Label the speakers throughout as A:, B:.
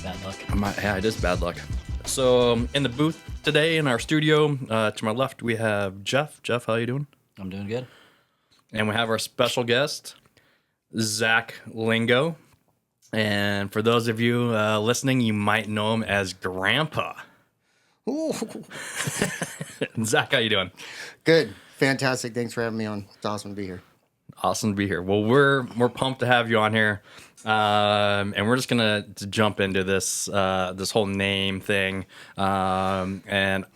A: Bad luck.
B: Yeah, it is bad luck. So in the booth today in our studio, to my left we have Jeff. Jeff, how you doing?
A: I'm doing good.
B: And we have our special guest, Zach Lingo. And for those of you listening, you might know him as Grandpa.
C: Ooh.
B: Zach, how you doing?
C: Good. Fantastic. Thanks for having me on. It's awesome to be here.
B: Awesome to be here. Well, we're pumped to have you on here, and we're just gonna jump into this this whole name thing, and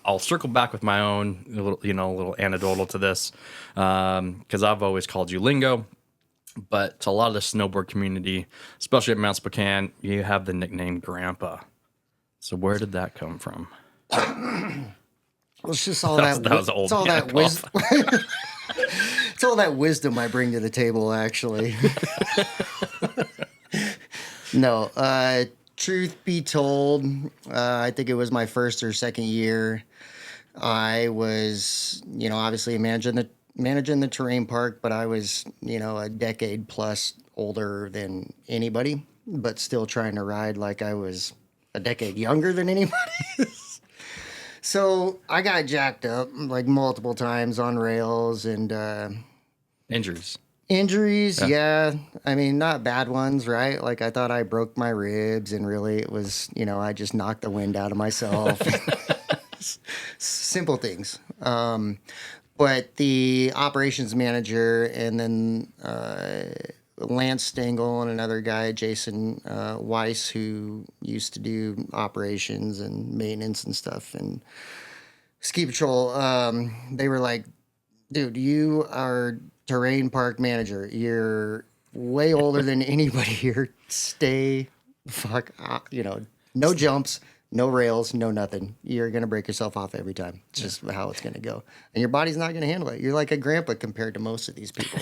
B: I'll circle back with my own little anecdotal to this, because I've always called you Lingo, but to a lot of the snowboard community, especially at Mount Spokane, you have the nickname Grandpa. So where did that come from?
C: Well, it's just all that.
B: That was old.
C: It's all that wisdom. It's all that wisdom I bring to the table, actually. No, truth be told, I think it was my first or second year. I was, obviously managing the terrain park, but I was, a decade plus older than anybody, but still trying to ride like I was a decade younger than anybody. So I got jacked up like multiple times on rails and
B: Injuries.
C: Yeah. I mean, not bad ones, right? Like I thought I broke my ribs, and really it was, I just knocked the wind out of myself. Simple things. But the operations manager and then Lance Stengel and another guy, Jason Weiss, who used to do operations and maintenance and stuff and ski patrol, they were like, dude, you are terrain park manager. You're way older than anybody here. Stay fuck, no jumps, no rails, no nothing. You're going to break yourself off every time. It's just how it's going to go. And your body's not going to handle it. You're like a grandpa compared to most of these people.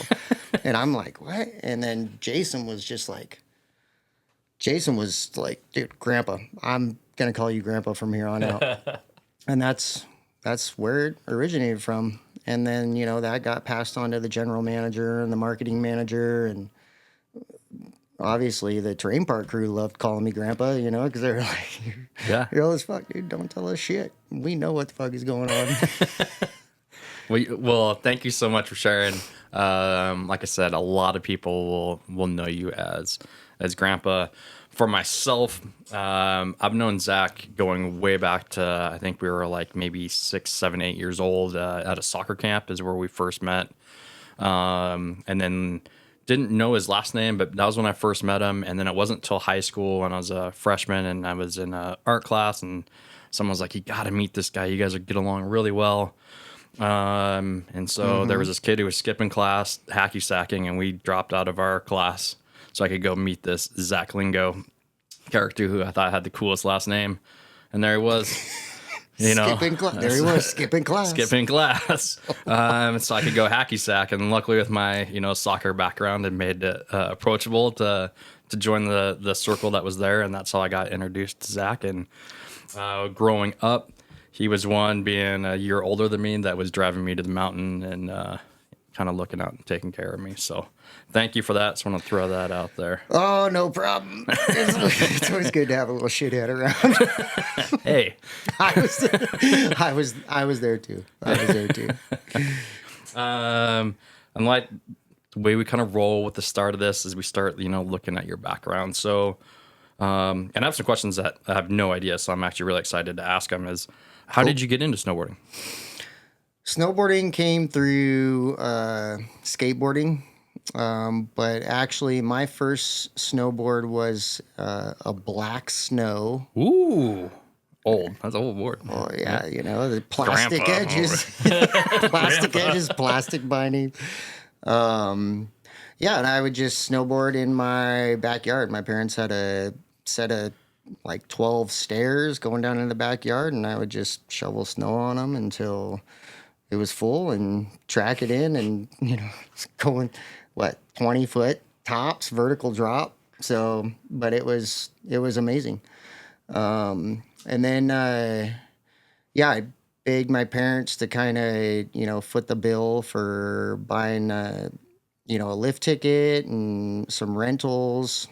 C: And I'm like, what? And then Jason was like, dude, Grandpa, I'm going to call you Grandpa from here on out. And that's where it originated from. And then, that got passed on to the general manager and the marketing manager. And obviously the terrain park crew loved calling me Grandpa, because they were like, you're old as fuck, dude. Don't tell us shit. We know what the fuck is going on.
B: Well, thank you so much for sharing. Like I said, a lot of people will know you as Grandpa. For myself, I've known Zach going way back to, I think we were like maybe 6, 7, 8 years old at a soccer camp is where we first met. And then didn't know his last name, but that was when I first met him. And then it wasn't till high school when I was a freshman and I was in an art class and someone was like, you got to meet this guy. You guys are get along really well. And so there was this kid who was skipping class, hacky sacking, and we dropped out of our class so I could go meet this Zach Lingo character who I thought had the coolest last name. And there he was,
C: skipping class. There he was, skipping class.
B: Skipping class. So I could go hacky sack. And luckily with my, soccer background, it made it approachable to join the circle that was there. And that's how I got introduced to Zach. And growing up, he was one being a year older than me that was driving me to the mountain and kind of looking out and taking care of me. So thank you for that. Just want to throw that out there.
C: Oh, no problem. It's always good to have a little shithead around.
B: Hey,
C: I was there too.
B: And like the way we kind of roll with the start of this is we start, looking at your background. So, and I have some questions that I have no idea. So I'm actually really excited to ask them is, how did you get into snowboarding?
C: Snowboarding came through skateboarding, but actually my first snowboard was a black snow.
B: Ooh, old. That's an old board.
C: Oh yeah, the plastic
B: Grandpa.
C: edges, plastic binding. Yeah, and I would just snowboard in my backyard. My parents had a set of like 12 stairs going down in the backyard, and I would just shovel snow on them until it was full and track it in and, going, 20-foot tops, vertical drop. So, but it was amazing. And then, I begged my parents to kind of, foot the bill for buying, a lift ticket and some rentals.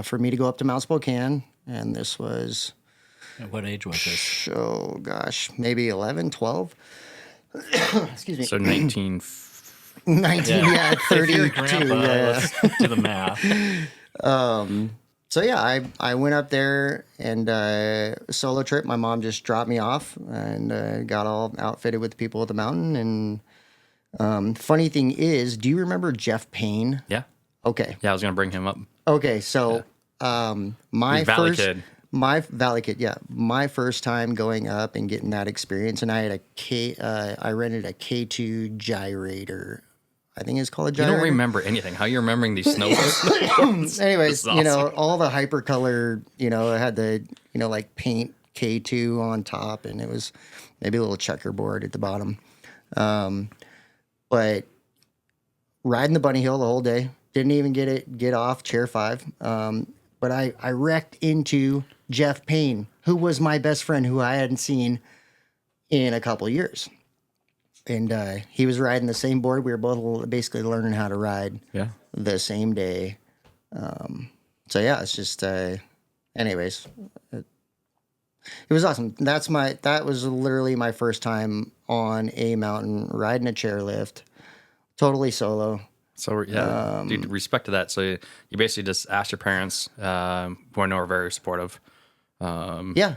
C: for me to go up to Mount Spokane, and this was,
A: At what age was this?
C: oh gosh, maybe 11, 12. Excuse me.
B: So 19.
C: 19, yeah,
A: If you're
C: 32.
A: a grandpa,
C: Yeah.
A: let's do the math.
C: So yeah, I went up there and solo trip. My mom just dropped me off and got all outfitted with the people at the mountain. And funny thing is, do you remember Jeff Payne?
B: Yeah.
C: Okay.
B: Yeah, I was gonna bring him up.
C: Okay. So my
B: He's Valley
C: first
B: kid.
C: my Valley Kid, yeah, my first time going up and getting that experience, and I had I rented a K2 gyrator. I think it's called a gyrator.
B: You don't remember anything. How are you remembering these snowboards?
C: Anyways,
B: This is awesome.
C: all the hypercolor, it had the, like paint K2 on top, and it was maybe a little checkerboard at the bottom. But riding the bunny hill the whole day, didn't even get off chair 5. But I wrecked into Jeff Payne, who was my best friend, who I hadn't seen in a couple of years. And he was riding the same board. We were both basically learning how to ride
B: Yeah.
C: the same day. So yeah, it's just, anyways, it was awesome. That was literally my first time on a mountain riding a chairlift, totally solo.
B: So yeah, dude, respect to that. So you basically just asked your parents, who I know are very supportive.
C: Yeah.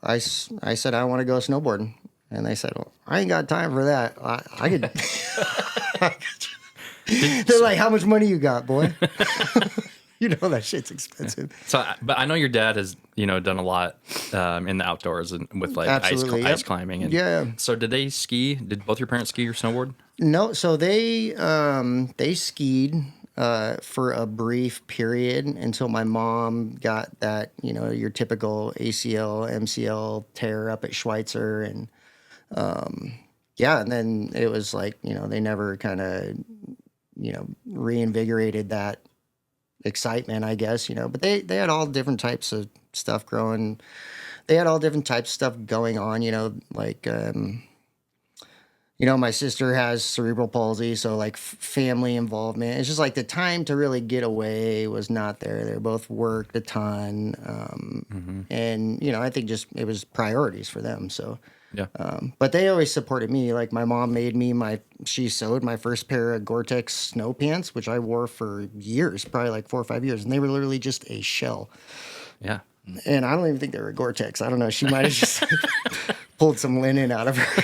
C: I said, I want to go snowboarding. And they said, well, I ain't got time for that. I could. They're like, how much money you got, boy? That shit's expensive.
B: So, but I know your dad has, done a lot in the outdoors and with like
C: Absolutely,
B: ice
C: yep.
B: climbing. And
C: Yeah.
B: So did they ski? Did both your parents ski or snowboard?
C: No, so they skied for a brief period until my mom got that, your typical ACL, MCL tear up at Schweitzer. And and then it was like, they never kind of, reinvigorated that excitement, I guess, but they had all different types of stuff growing. They had all different types of stuff going on, like, my sister has cerebral palsy, so like family involvement. It's just like the time to really get away was not there. They both worked a ton. And, I think just it was priorities for them. So,
B: Yeah.
C: but they always supported me. Like my mom made me she sewed my first pair of Gore-Tex snow pants, which I wore for years, probably like 4 or 5 years. And they were literally just a shell.
B: Yeah.
C: And I don't even think they were Gore-Tex. I don't know. She might have just pulled some linen out of her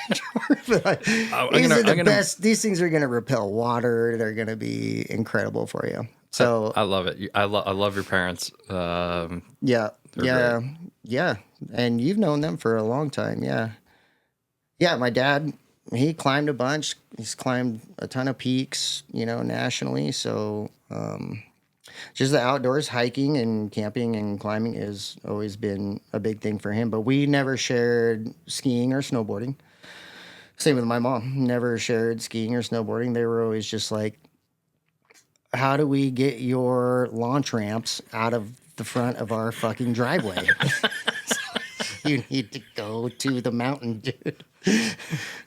C: drawer. But these are the best. These things are going to repel water. They're going to be incredible for you. So
B: I love it. I love your parents.
C: yeah.
B: Great.
C: Yeah. And you've known them for a long time. Yeah. Yeah. My dad, he climbed a bunch. He's climbed a ton of peaks, nationally. So, just the outdoors, hiking and camping and climbing has always been a big thing for him. But we never shared skiing or snowboarding. Same with my mom. Never shared skiing or snowboarding. They were always just like, how do we get your launch ramps out of the front of our fucking driveway? You need to go to the mountain, dude.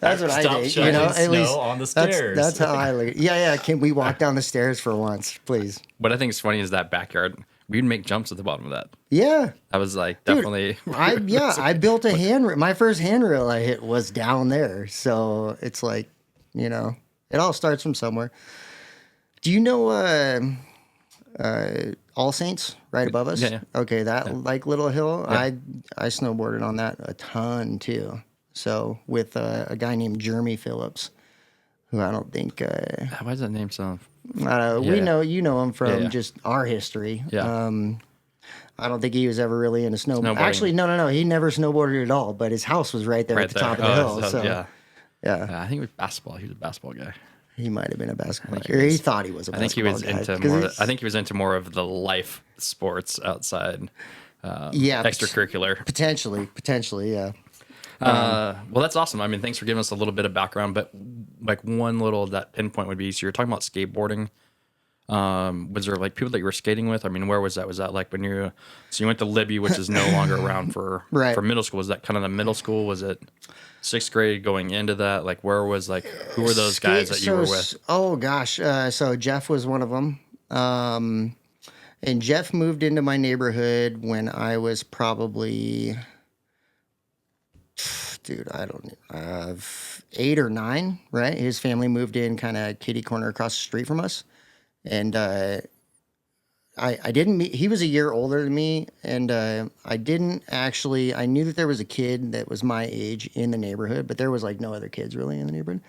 C: That's what
A: Stop
C: I did.
A: shoveling
C: At
A: snow
C: least
A: on the stairs.
C: That's how I look. Yeah. Can we walk down the stairs for once, please?
B: What I think is funny is that backyard. We'd make jumps at the bottom of that.
C: Yeah.
B: I was like, definitely.
C: I built a handrail. My first handrail I hit was down there. So it's like, it all starts from somewhere. Do you know All Saints right above us?
B: Yeah.
C: Okay, that like little hill. Yeah. I snowboarded on that a ton too. So with a guy named Jeremy Phillips, who I don't think.
B: Why does that name sound?
C: We know him from just our history.
B: Yeah.
C: I don't think he was ever really into snowboarding.
B: Snowboarding.
C: Actually, no. He never snowboarded at all. But his house was right there at the top of the hill. So
B: yeah.
C: Yeah.
B: I think it was basketball. He was a basketball guy.
C: He might have been a basketball player. He thought he was a basketball guy.
B: I think he was into more of the life sports outside. Extracurricular.
C: Potentially, yeah.
B: Well, that's awesome. I mean, thanks for giving us a little bit of background, but like one little that pinpoint would be, so you're talking about skateboarding. Was there like people that you were skating with? I mean, where was that? Was that like when you went to Libby, which is no longer around for middle school? Was that kind of the middle school? Was it 6th grade going into that? Like who were those guys that you were with?
C: Oh gosh. So Jeff was one of them. And Jeff moved into my neighborhood when I was probably, dude, I don't know, 8 or 9, right? His family moved in kind of kitty corner across the street from us. And I didn't meet, he was a year older than me. And I didn't actually, I knew that there was a kid that was my age in the neighborhood, but there was like no other kids really in the neighborhood.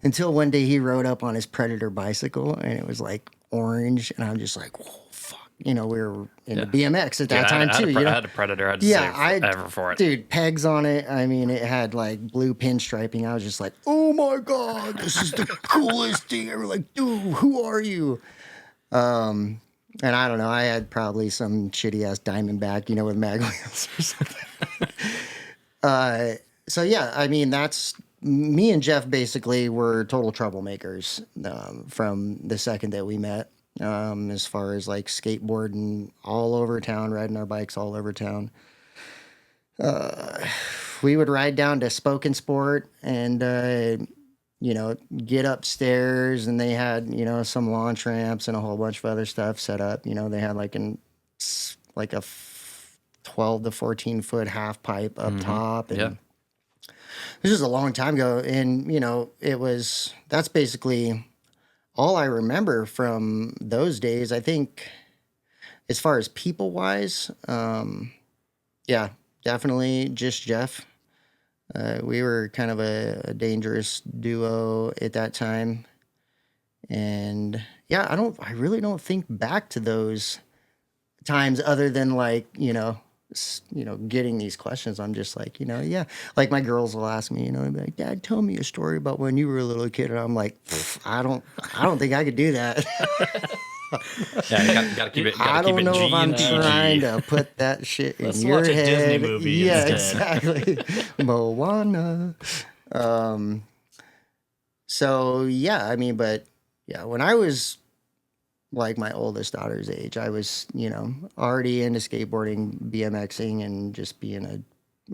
C: Until one day he rode up on his Predator bicycle and it was like orange. And I'm just like, whoa, fuck. You know, we were into BMX at that time too.
B: I had a Predator. I had to save ever for it.
C: Dude, pegs on it. I mean, it had like blue pinstriping. I was just like, oh my God, this is the coolest thing ever. Like, dude, who are you? And I don't know. I had probably some shitty ass Diamondback, you know, with mag wheels or something. So yeah, I mean, that's me and Jeff basically were total troublemakers from the second that we met. As far as like skateboarding all over town, riding our bikes all over town. We would ride down to Spokane Sport and, you know, get upstairs and they had, you know, some launch ramps and a whole bunch of other stuff set up. You know, they had like a 12 to 14 foot half pipe up top. And this was a long time ago. And, you know, that's basically all I remember from those days. I think as far as people wise, yeah, definitely just Jeff. We were kind of a dangerous duo at that time. And yeah, I really don't think back to those times other than like, getting these questions. I'm just like, yeah, like my girls will ask me, they'll be like, Dad, tell me a story about when you were a little kid. And I'm like, I don't think I could do that.
B: Yeah, you gotta keep it.
C: I don't know
B: G
C: if I'm
B: and PG.
C: trying to put that shit in
A: Let's
C: your
A: watch a
C: head.
A: Disney movie
C: Yeah,
A: instead.
C: exactly. Moana. So yeah, I mean, but yeah, when I was like my oldest daughter's age, I was, already into skateboarding, BMXing, and just being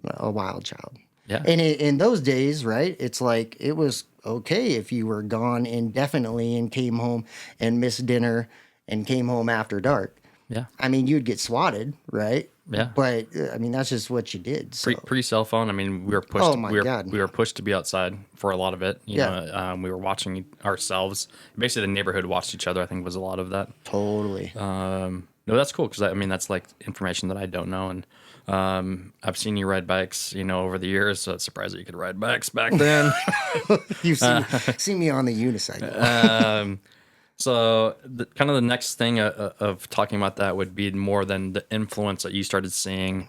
C: a wild child.
B: Yeah.
C: And in those days, right, it's like it was okay if you were gone indefinitely and came home and missed dinner and came home after dark.
B: Yeah.
C: I mean, you'd get swatted, right?
B: Yeah.
C: But I mean, that's just what you did. So.
B: Pre-cell phone. I mean, we were pushed.
C: Oh my God.
B: We were pushed to be outside for a lot of it. You
C: Yeah.
B: know, we were watching ourselves. Basically, the neighborhood watched each other. I think was a lot of that.
C: Totally.
B: No, that's cool because I mean that's like information that I don't know, and I've seen you ride bikes, over the years. So it's surprised that you could ride bikes back then.
C: You've seen me on the unicycle.
B: So kind of the next thing of talking about that would be more than the influence that you started seeing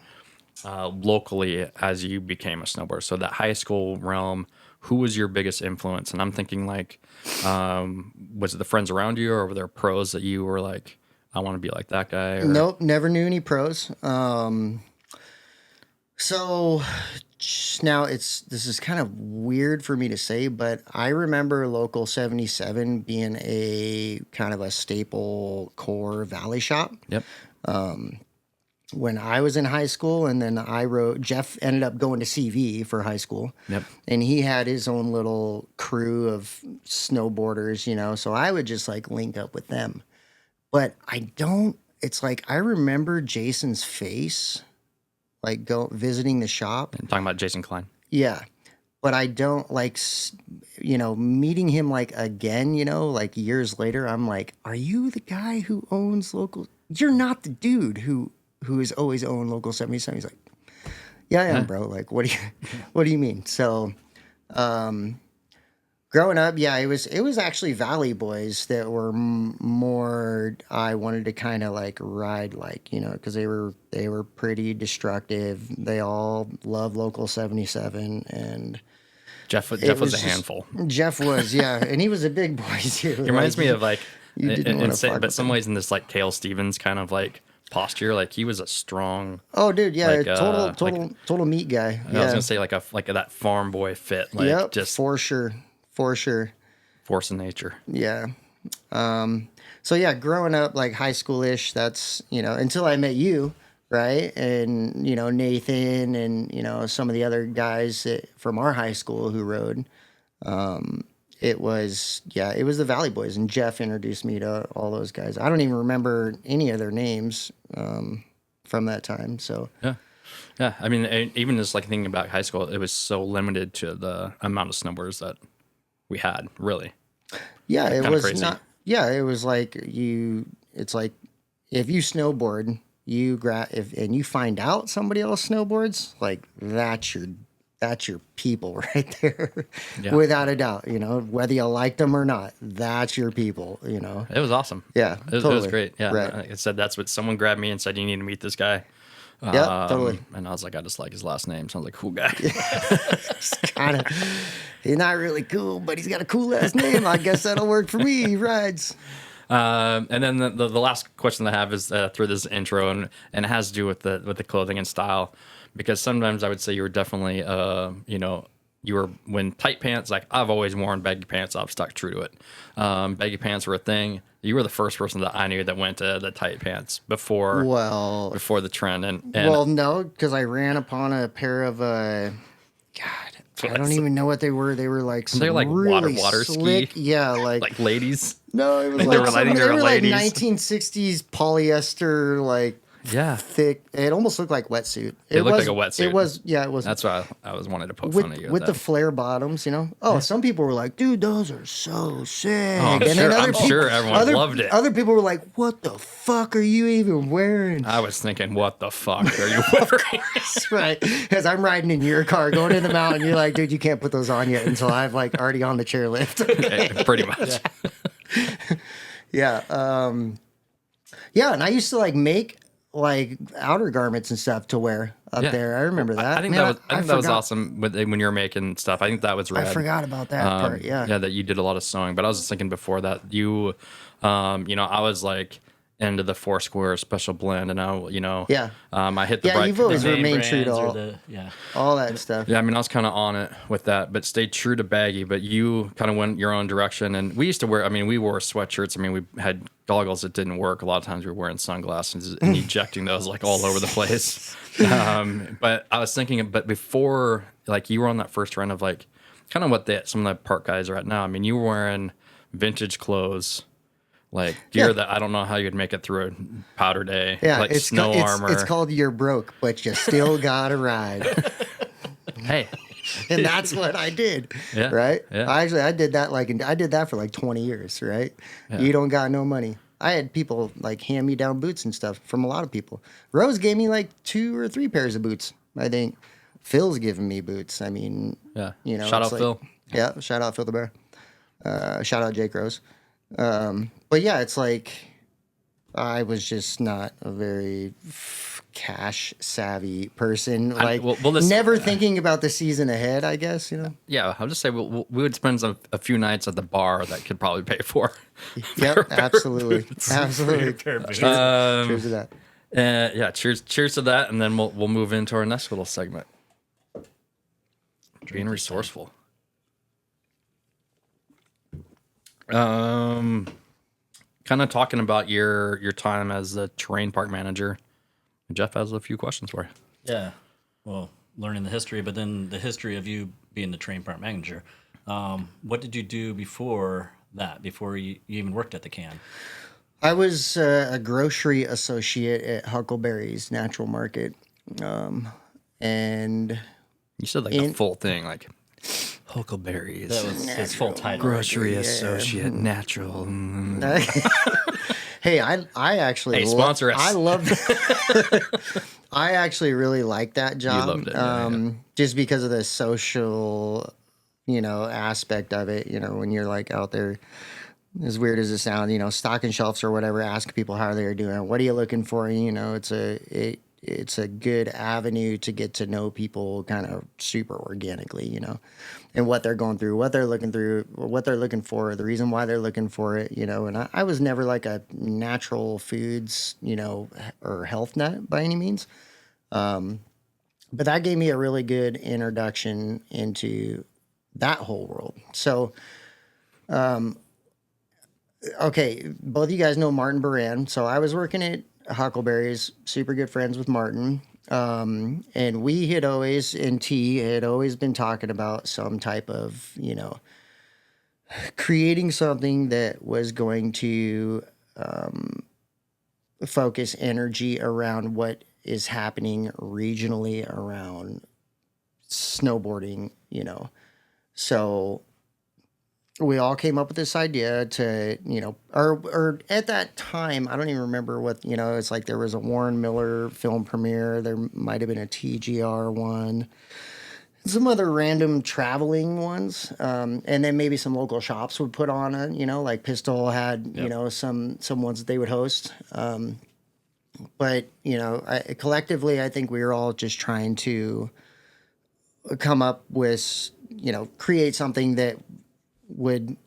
B: locally as you became a snowboarder. So that high school realm, who was your biggest influence? And I'm thinking like, was it the friends around you or were there pros that you were like, I want to be like that guy? Or...
C: Nope, never knew any pros. So now this is kind of weird for me to say, but I remember Local 77 being a kind of a staple core valley shop.
B: Yep.
C: When I was in high school, and then Jeff ended up going to CV for high school.
B: Yep.
C: And he had his own little crew of snowboarders, so I would just like link up with them. But it's like I remember Jason's face, like visiting the shop.
B: And talking about Jason Klein.
C: Yeah. But I don't like, meeting him like again, like years later, I'm like, are you the guy who owns Local? You're not the dude who has always owned Local 77. He's like, yeah, I am, bro. Like, what do you mean? So, growing up, yeah, it was actually Valley boys that were more. I wanted to kind of like ride like, because they were pretty destructive. They all love Local 77, and
B: Jeff was a handful.
C: Jeff was, yeah, and he was a big boy too.
B: He reminds me of like,
C: but
B: some ways in this like Cale Stevens kind of like posture. Like he was a strong.
C: Oh, dude, yeah,
B: like,
C: total meat guy. Yeah.
B: I was gonna say like that farm boy fit. Like
C: yep,
B: just
C: for sure.
B: Force of nature.
C: Yeah. So yeah, growing up like high school-ish, that's, until I met you, right? And, Nathan and, some of the other guys from our high school who rode. it was the Valley Boys, and Jeff introduced me to all those guys. I don't even remember any of their names from that time. So
B: yeah. I mean, even just like thinking about high school, it was so limited to the amount of snowboarders that we had. Really,
C: yeah,
B: like,
C: it was
B: crazy.
C: not. Yeah, it was like It's like if you snowboard, and you find out somebody else snowboards, like that's your people right there, without a doubt. You know, whether you liked them or not, that's your people. You know,
B: it was awesome.
C: Yeah,
B: it was
C: totally.
B: great. Yeah,
C: Right.
B: like I said, that's what someone grabbed me and said, you need to meet this guy.
C: Yeah, totally.
B: And I was like, I just like his last name. Sounds like a cool guy.
C: Kind of. He's not really cool, but he's got a cool last name. I guess that'll work for me. He rides.
B: And then the last question I have is through this intro, and it has to do with the clothing and style, because sometimes I would say you were definitely you were when tight pants. Like I've always worn baggy pants. I've stuck true to it. Baggy pants were a thing. You were the first person that I knew that went to the tight pants before the trend. And
C: well, no, because I ran upon a pair of God. I don't even know what they were. They were like some
B: they're like
C: really
B: water
C: slick,
B: ski,
C: yeah, like
B: ladies.
C: no, it was
B: Like
C: like
B: they were
C: like
B: ladies.
C: 1960s polyester, like
B: Yeah,
C: thick. It almost looked like wetsuit.
B: It looked like a wetsuit.
C: It was, yeah, it was.
B: that's why I was wanted to poke fun at you
C: With
B: at
C: the
B: that.
C: flare bottoms, you know. Oh, some people were like, "Dude, those are so sick."
B: Oh, I'm sure everyone loved it.
C: Other people were like, "What the fuck are you even wearing?"
B: I was thinking, what the fuck are you wearing?
C: That's right. As I'm riding in your car going in the mountain, you're like, "Dude, you can't put those on yet until I've like already on the chairlift."
B: Okay, pretty much.
C: Yeah. Yeah, and I used to like make like outer garments and stuff to wear up there. I remember that.
B: I think
C: Man,
B: that was awesome when you were making stuff. I think that was rad.
C: I forgot about that part. Yeah.
B: Yeah, that you did a lot of sewing. But I was just thinking before that you, I was like into the Foursquare special blend, and I hit the
C: Yeah,
B: bright.
C: you've always
A: Name
C: remained true to
A: brands
C: all that stuff.
B: Yeah, I mean, I was kind of on it with that, but stayed true to baggy. But you kind of went your own direction, and we used to wear. I mean, we wore sweatshirts. I mean, we had goggles that didn't work. A lot of times we were wearing sunglasses and ejecting those like all over the place. But I was thinking, but before, like, you were on that first run of like kind of what some of the park guys are at now. I mean, you were wearing vintage clothes. Like gear that I don't know how you'd make it through a powder day.
C: Yeah,
B: like snow armor.
C: It's called "You're Broke, but you still gotta ride,"
B: Hey,
C: and that's what I did.
B: Yeah,
C: Right.
B: yeah.
C: I did that for like 20 years. Right.
B: Yeah.
C: You don't got no money. I had people like hand me down boots and stuff from a lot of people. Rose gave me like 2 or 3 pairs of boots. I think Phil's giving me boots. I mean,
B: yeah.
C: you know,
B: Shout
C: it's
B: out
C: like,
B: Phil.
C: Yeah. Shout out Phil the Bear. Shout out Jake Rose. But yeah, it's like I was just not a very cash savvy person. Like never thinking about the season ahead, I guess, you know?
B: Yeah, I'll just say we would spend a few nights at the bar that could probably pay for.
C: Yep, absolutely. Absolutely. Cheers to that.
B: Yeah, cheers to that, and then we'll move into our next little segment. Being resourceful. Kind of talking about your time as the terrain park manager. Jeff has a few questions for you.
A: Yeah. Well, learning the history, but then the history of you being the terrain park manager. What did you do before that? Before you even worked at the can?
C: I was a grocery associate at Huckleberry's Natural Market, and
B: You said like the full thing, like Huckleberries.
A: That was his full title.
B: Grocery associate, natural.
C: hey, I actually
B: sponsor us.
C: I loved. I actually really liked that job.
B: You loved it, yeah.
C: Just because of the social, aspect of it. When you're like out there, as weird as it sounds, stocking shelves or whatever, ask people how they're doing. What are you looking for? It's a good avenue to get to know people kind of super organically, and what they're going through, what they're looking for, the reason why they're looking for it, and I was never like a natural foods, or health nut by any means. But that gave me a really good introduction into that whole world. So, okay, both of you guys know Martin Baran. So I was working at Huckleberry's, super good friends with Martin. And we had always, in T, had always been talking about some type of, creating something that was going to focus energy around what is happening regionally around snowboarding, So we all came up with this idea to, or at that time, I don't even remember what, it's like there was a Warren Miller film premiere. There might have been a TGR one, some other random traveling ones. And then maybe some local shops would put on it, like Pistol had, some ones that they would host. But, collectively, I think we were all just trying to come up with, create something that would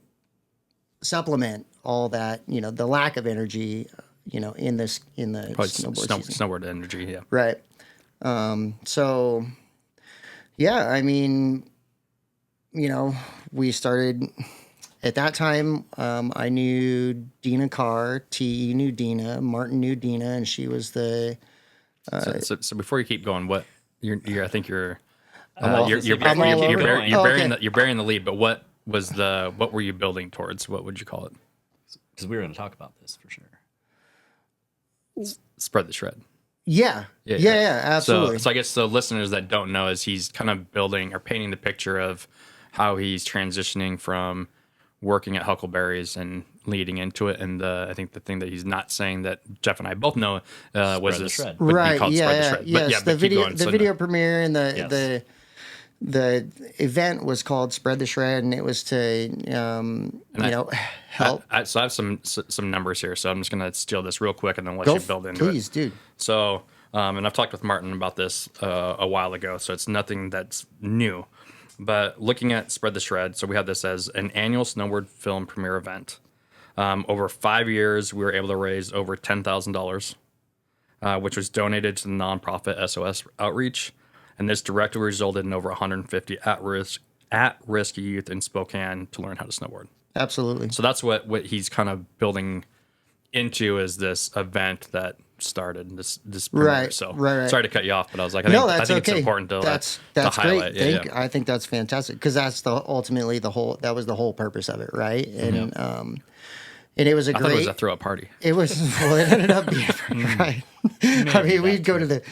C: supplement all that, the lack of energy, in the snowboard season.
B: Snowboard energy, yeah.
C: Right. So, yeah, I mean, we started at that time. I knew Dina Carr, T knew Dina, Martin knew Dina, and she was the.
B: So before you keep going, what I think you're
A: you're
B: burying the lead. But what were you building towards? What would you call it?
A: Because we were going to talk about this for sure.
B: Spread the shred.
C: Yeah, absolutely.
B: So I guess the listeners that don't know is he's kind of building or painting the picture of how he's transitioning from working at Huckleberry's and leading into it. And I think the thing that he's not saying that Jeff and I both know was this
A: shred.
B: would
C: Right?
B: be called
C: Yeah,
B: Spread the Shred.
C: yes.
B: But
C: The video premiere and
A: Yes.
C: the event was called Spread the Shred, and it was to help.
B: So I have some numbers here, so I'm just going to steal this real quick and then let
C: Go,
B: you build into it.
C: please, dude.
B: So, and I've talked with Martin about this a while ago, so it's nothing that's new. But looking at Spread the Shred, so we have this as an annual snowboard film premiere event. Over 5 years, we were able to raise over $10,000, which was donated to the nonprofit SOS Outreach. And this directly resulted in over 150 at-risk youth in Spokane to learn how to snowboard.
C: Absolutely.
B: So that's what he's kind of building into is this event that started this premiere.
C: Right,
B: So
C: right.
B: sorry to cut you off, but I was like,
C: No,
B: I
C: that's
B: think
C: okay.
B: it's important to
C: That's
B: highlight.
C: great.
B: Yeah.
C: I think that's fantastic because that's ultimately that was the whole purpose of it, right? And and it was
B: I thought it was a throw-up party.
C: It was. Well, it ended up being right. I mean, we'd go to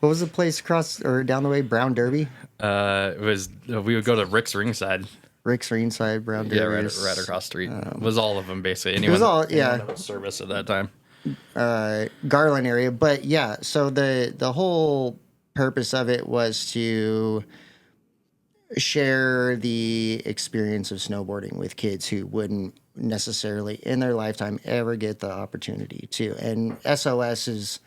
C: what was the place across or down the way? Brown Derby.
B: It was we would go to Rick's Ringside.
C: Rick's Ringside, Brown Derby.
B: Yeah, right across the street. It was all of them basically.
C: It was all
B: anyone that was service at that time.
C: Garland area, but yeah. So the whole purpose of it was to share the experience of snowboarding with kids who wouldn't necessarily in their lifetime ever get the opportunity to. And SOS is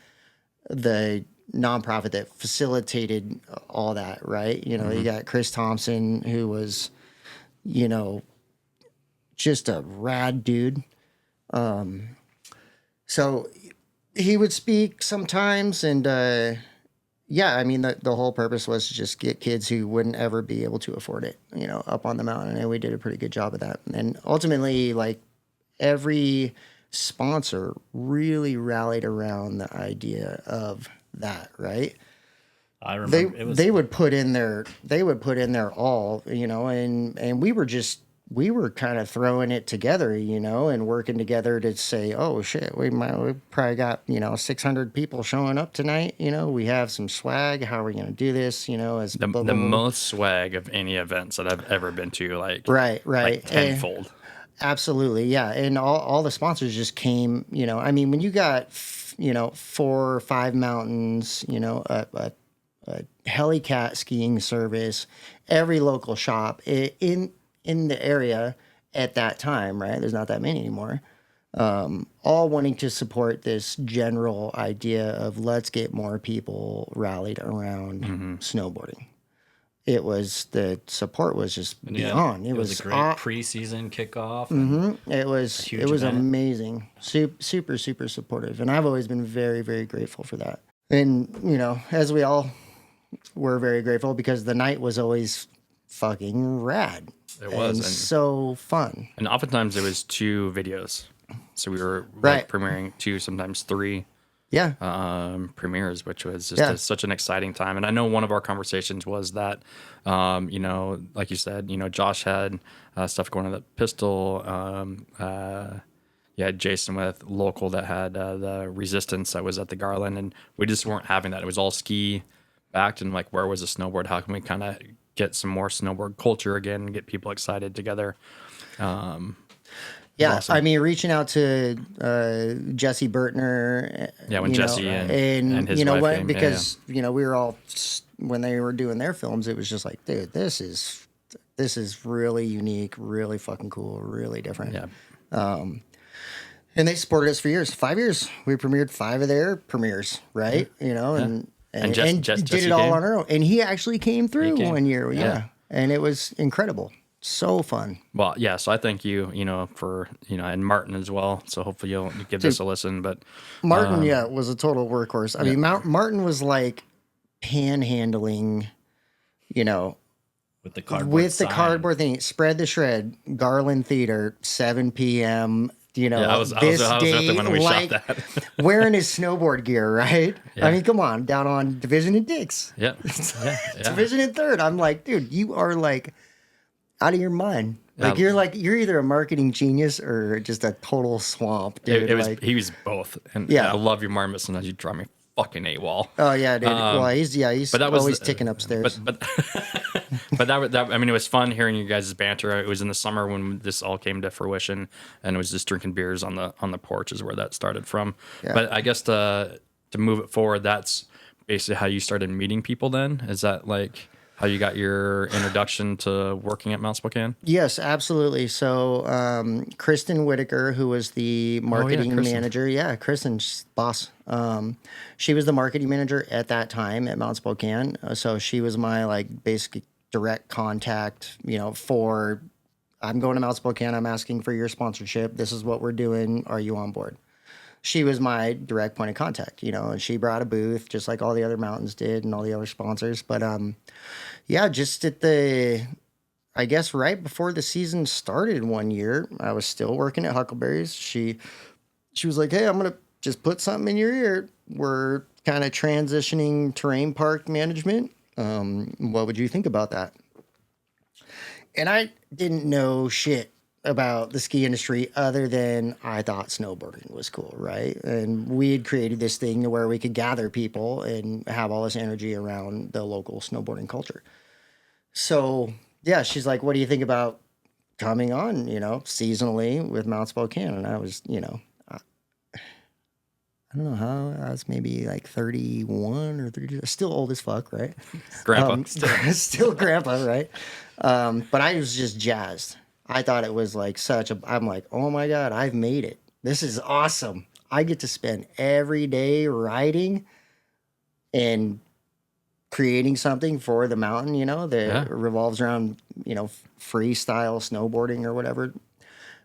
C: the nonprofit that facilitated all that, right? You got Chris Thompson, who was, just a rad dude. So he would speak sometimes, and I mean the whole purpose was to just get kids who wouldn't ever be able to afford it, up on the mountain, and we did a pretty good job of that. And ultimately, like every sponsor really rallied around the idea of that, right?
A: I remember
C: they would put in their all, and we were kind of throwing it together, and working together to say, oh shit, we probably got 600 people showing up tonight. We have some swag. How are we going to do this? As
B: The most swag of any events that I've ever been to,
C: right,
B: like tenfold.
C: Absolutely, yeah, and all the sponsors just came. I mean, when you got 4 or 5 mountains, a helicat skiing service, every local shop in the area at that time, right? There's not that many anymore. All wanting to support this general idea of let's get more people rallied around snowboarding. The support was just beyond. It was
A: a great preseason kickoff.
C: It was
A: event.
C: amazing. Super, super supportive. And I've always been very, very grateful for that. And, as we all were very grateful because the night was always fucking rad.
B: It was.
C: And so fun.
B: And oftentimes there was 2 videos. So we were
C: Right.
B: premiering 2, sometimes 3
C: Yeah.
B: premieres, which was just
C: Yeah.
B: such an exciting time. And I know one of our conversations was that, you know, like you said, you know, Josh had stuff going on the Pistol. You had Jason with Local that had the Resistance that was at the Garland, and we just weren't having that. It was all ski backed, and like, where was the snowboard? How can we kind of get some more snowboard culture again and get people excited together?
C: Yeah,
B: awesome.
C: I mean, reaching out to Jesse Burtner.
B: Yeah, when
C: you know,
B: Jesse and his
C: you know
B: wife
C: what?
B: came,
C: Because you know, we were all when they were doing their films, it was just like, dude, this is really unique, really fucking cool, really different.
B: Yeah.
C: And they supported us for years. 5 years. We premiered 5 of their premieres, right? You know, and
B: Jesse
C: did it all
B: came?
C: on our own. And he actually came through
B: came.
C: one year. Yeah.
B: Yeah.
C: And it was incredible. So fun.
B: Well, yeah. So I thank you, you know, for, you know, and Martin as well. So hopefully you'll give this a listen. But
C: Martin, was a total workhorse. I mean, Martin was like panhandling, you know,
A: with the cardboard
C: with the
A: sign.
C: cardboard thing. Spread the shred, Garland Theater, 7 p.m. You know,
B: I was
C: this
B: with
C: day,
B: them when we
C: like,
B: shot that.
C: wearing his snowboard gear, right?
B: Yeah.
C: I mean, come on, down on Division and Dix.
B: Yeah. Yeah.
C: Division and Third. I'm like, dude, you are like out of your mind. Like
B: Yeah.
C: you're either a marketing genius or just a total swamp, dude.
B: It was
C: like,
B: he was both. And
C: Yeah.
B: I love you, Martin, but sometimes you drive me fucking AWOL.
C: oh yeah, dude. Well, he's
B: But that was
C: always ticking upstairs.
B: But but that I mean, it was fun hearing you guys' banter. It was in the summer when this all came to fruition, and it was just drinking beers on the porch is where that started from.
C: Yeah.
B: But I guess to move it forward, that's basically how you started meeting people. Then is that like how you got your introduction to working at Mount Spokane?
C: Yes, absolutely. So, Kristen Whitaker, who was the marketing
B: Kristen.
C: manager, Kristen's boss. She was the marketing manager at that time at Mount Spokane. So she was my like basic direct contact. You know, for I'm going to Mount Spokane. I'm asking for your sponsorship. This is what we're doing. Are you on board? She was my direct point of contact, you know, and she brought a booth just like all the other mountains did and all the other sponsors. But yeah, just at I guess right before the season started one year, I was still working at Huckleberry's. She was like, "Hey, I'm gonna just put something in your ear. We're kind of transitioning terrain park management. What would you think about that?" And I didn't know shit about the ski industry other than I thought snowboarding was cool, right? And we had created this thing to where we could gather people and have all this energy around the local snowboarding culture. So yeah, she's like, "What do you think about coming on, you know, seasonally with Mount Spokane?" And I was, you know, I don't know how, I was maybe like 31 or 32, still old as fuck, right?
B: Grandpa.
C: Still grandpa, right? But I was just jazzed. I thought it was like I'm like, oh my God, I've made it. This is awesome. I get to spend every day riding and creating something for the mountain, you know, that revolves around, you know, freestyle snowboarding or whatever.
B: Is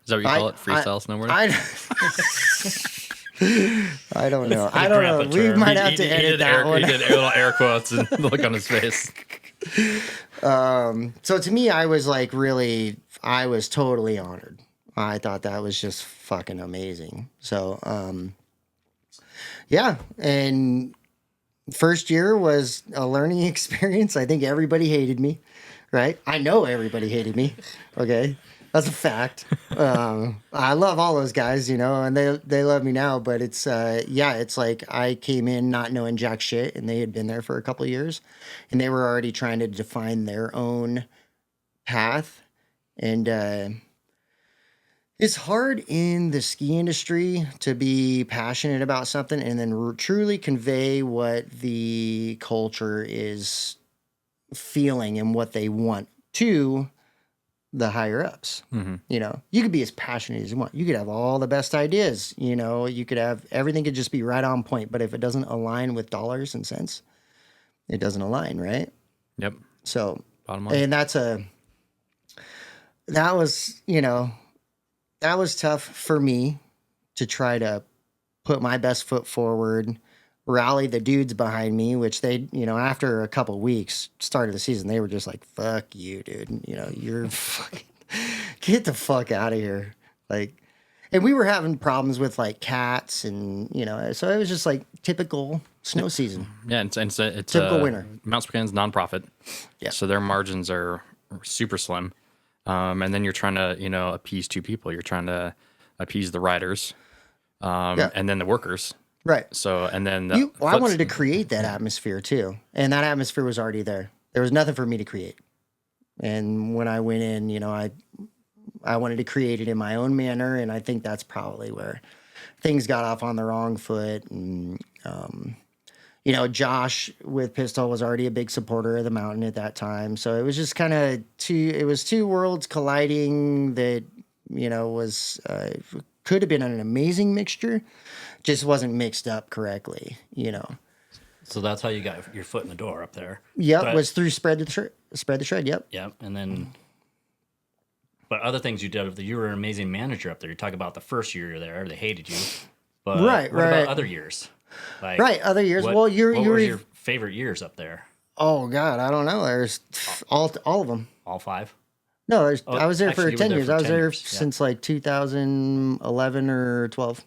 B: that what you call it? Freestyle snowboarding?
C: I don't know.
A: I don't know.
C: We might have to edit that one.
B: He did little air quotes and the look on his face.
C: So to me, I was like I was totally honored. I thought that was just fucking amazing. So, yeah. And first year was a learning experience. I think everybody hated me, right? I know everybody hated me. Okay. That's a fact. I love all those guys, you know, and they love me now, but it's like I came in not knowing jack shit and they had been there for a couple of years and they were already trying to define their own path. And it's hard in the ski industry to be passionate about something and then truly convey what the culture is feeling and what they want to the higher ups.
B: Mm-hmm.
C: You know, you could be as passionate as you want. You could have all the best ideas, you know, you could have everything could just be right on point, but if it doesn't align with dollars and cents, it doesn't align, right?
B: Yep.
C: So,
B: Bottom line.
C: and that was, you know, that was tough for me to try to put my best foot forward, rally the dudes behind me, which they, you know, after a couple weeks, start of the season, they were just like, "Fuck you, dude. You know, you're fucking, get the fuck out of here." Like, And we were having problems with like cats and, so it was just like typical snow season.
B: Yeah, it's
C: Typical winter.
B: Mount Spokane's nonprofit,
C: Yeah.
B: so their margins are super slim. And then you're trying to, appease two people. You're trying to appease the riders, and then the workers.
C: Right.
B: So, and then
C: I wanted to create that atmosphere too. And that atmosphere was already there. There was nothing for me to create. And when I went in, I wanted to create it in my own manner. And I think that's probably where things got off on the wrong foot. And, Josh with Pistol was already a big supporter of the mountain at that time. So it was just kind of two worlds colliding that, could have been an amazing mixture, just wasn't mixed up correctly,
A: So that's how you got your foot in the door up there.
C: Yep,
A: But-
C: was through spread the shred. Yep.
A: Yeah, and then, but other things you did, you were an amazing manager up there. You talk about the first year you're there, they hated you. But
C: Right,
A: what
C: right.
A: about other years? Like,
C: Right, other years.
A: What,
C: Well,
A: what
C: you're
A: was your favorite years up there?
C: Oh God, I don't know. There's all of them.
A: All 5?
C: No, I was there
A: actually,
C: for
A: you were
C: 10
A: there
C: years.
A: for
C: I was
A: 10
C: there
A: years, yeah.
C: since like 2011 or 12,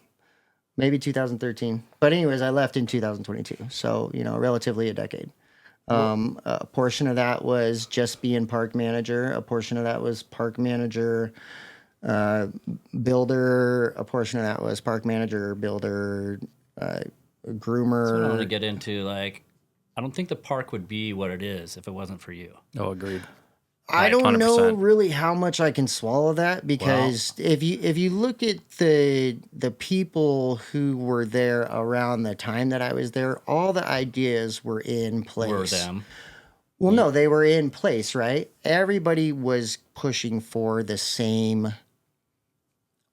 C: maybe 2013. But anyways, I left in 2022, so relatively a decade. A portion of that was just being park manager. A portion of that was park manager, builder. A portion of that was park manager, builder, groomer.
A: So I want to get into like, I don't think the park would be what it is if it wasn't for you.
B: Oh, agreed.
C: I don't
B: 100%.
C: know really how much I can swallow that because if you look at the people who were there around the time that I was there, all the ideas were in place.
A: Were them.
C: Well, no, they were in place, right? Everybody was pushing for the same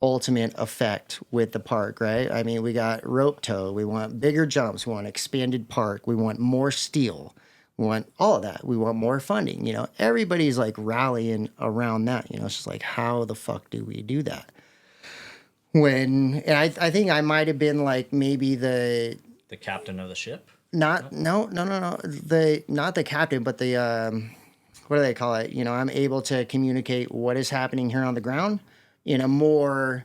C: ultimate effect with the park, right? I mean, we got rope tow, we want bigger jumps, we want expanded park, we want more steel. We want all of that. We want more funding. Everybody's like rallying around that. It's just like, how the fuck do we do that? And I think I might have been like maybe
A: The captain of the ship?
C: not the captain, but the what do they call it? I'm able to communicate what is happening here on the ground in a more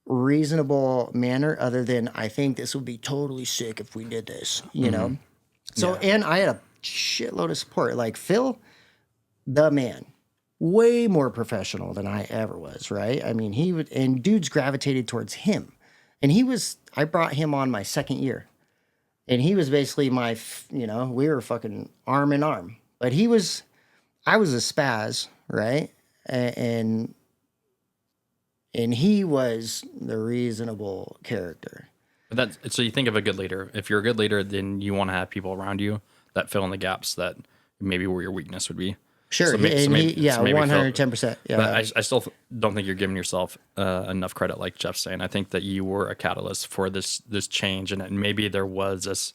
C: reasonable manner. Other than I think this would be totally sick if we did this. So and I had a shitload of support. Like Phil, the man, way more professional than I ever was, right? I mean, and dudes gravitated towards him. And I brought him on my second year. And he was basically we were fucking arm in arm. But I was a spaz, right? And he was the reasonable character.
B: But so you think of a good leader. If you're a good leader, then you want to have people around you that fill in the gaps that maybe where your weakness would be.
C: Sure,
B: So maybe
C: 110%. Yeah,
B: But I still don't think you're giving yourself enough credit, like Jeff's saying. I think that you were a catalyst for this change, and maybe there was this,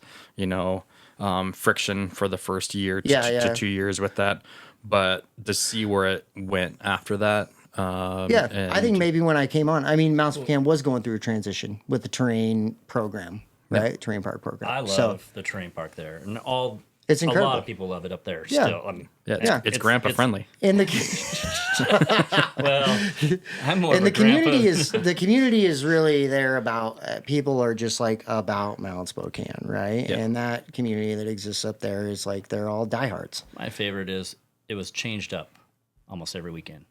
B: friction for the first year to 2 years with that. But to see where it went after that.
C: I think maybe when I came on, I mean, Mount Spokane was going through a transition with the terrain program, right? Terrain park program.
A: I love the terrain park there. And
C: It's
A: a
C: incredible.
A: lot of people love it up there
C: Yeah.
A: still. I mean,
B: It's grandpa friendly.
C: And
A: well, I'm more
C: and
A: of a
C: the community
A: grandpa.
C: the community is really there about people are just like about Mount Spokane, right?
B: Yeah.
C: And that community that exists up there is like they're all diehards.
A: My favorite is it was changed up almost every weekend.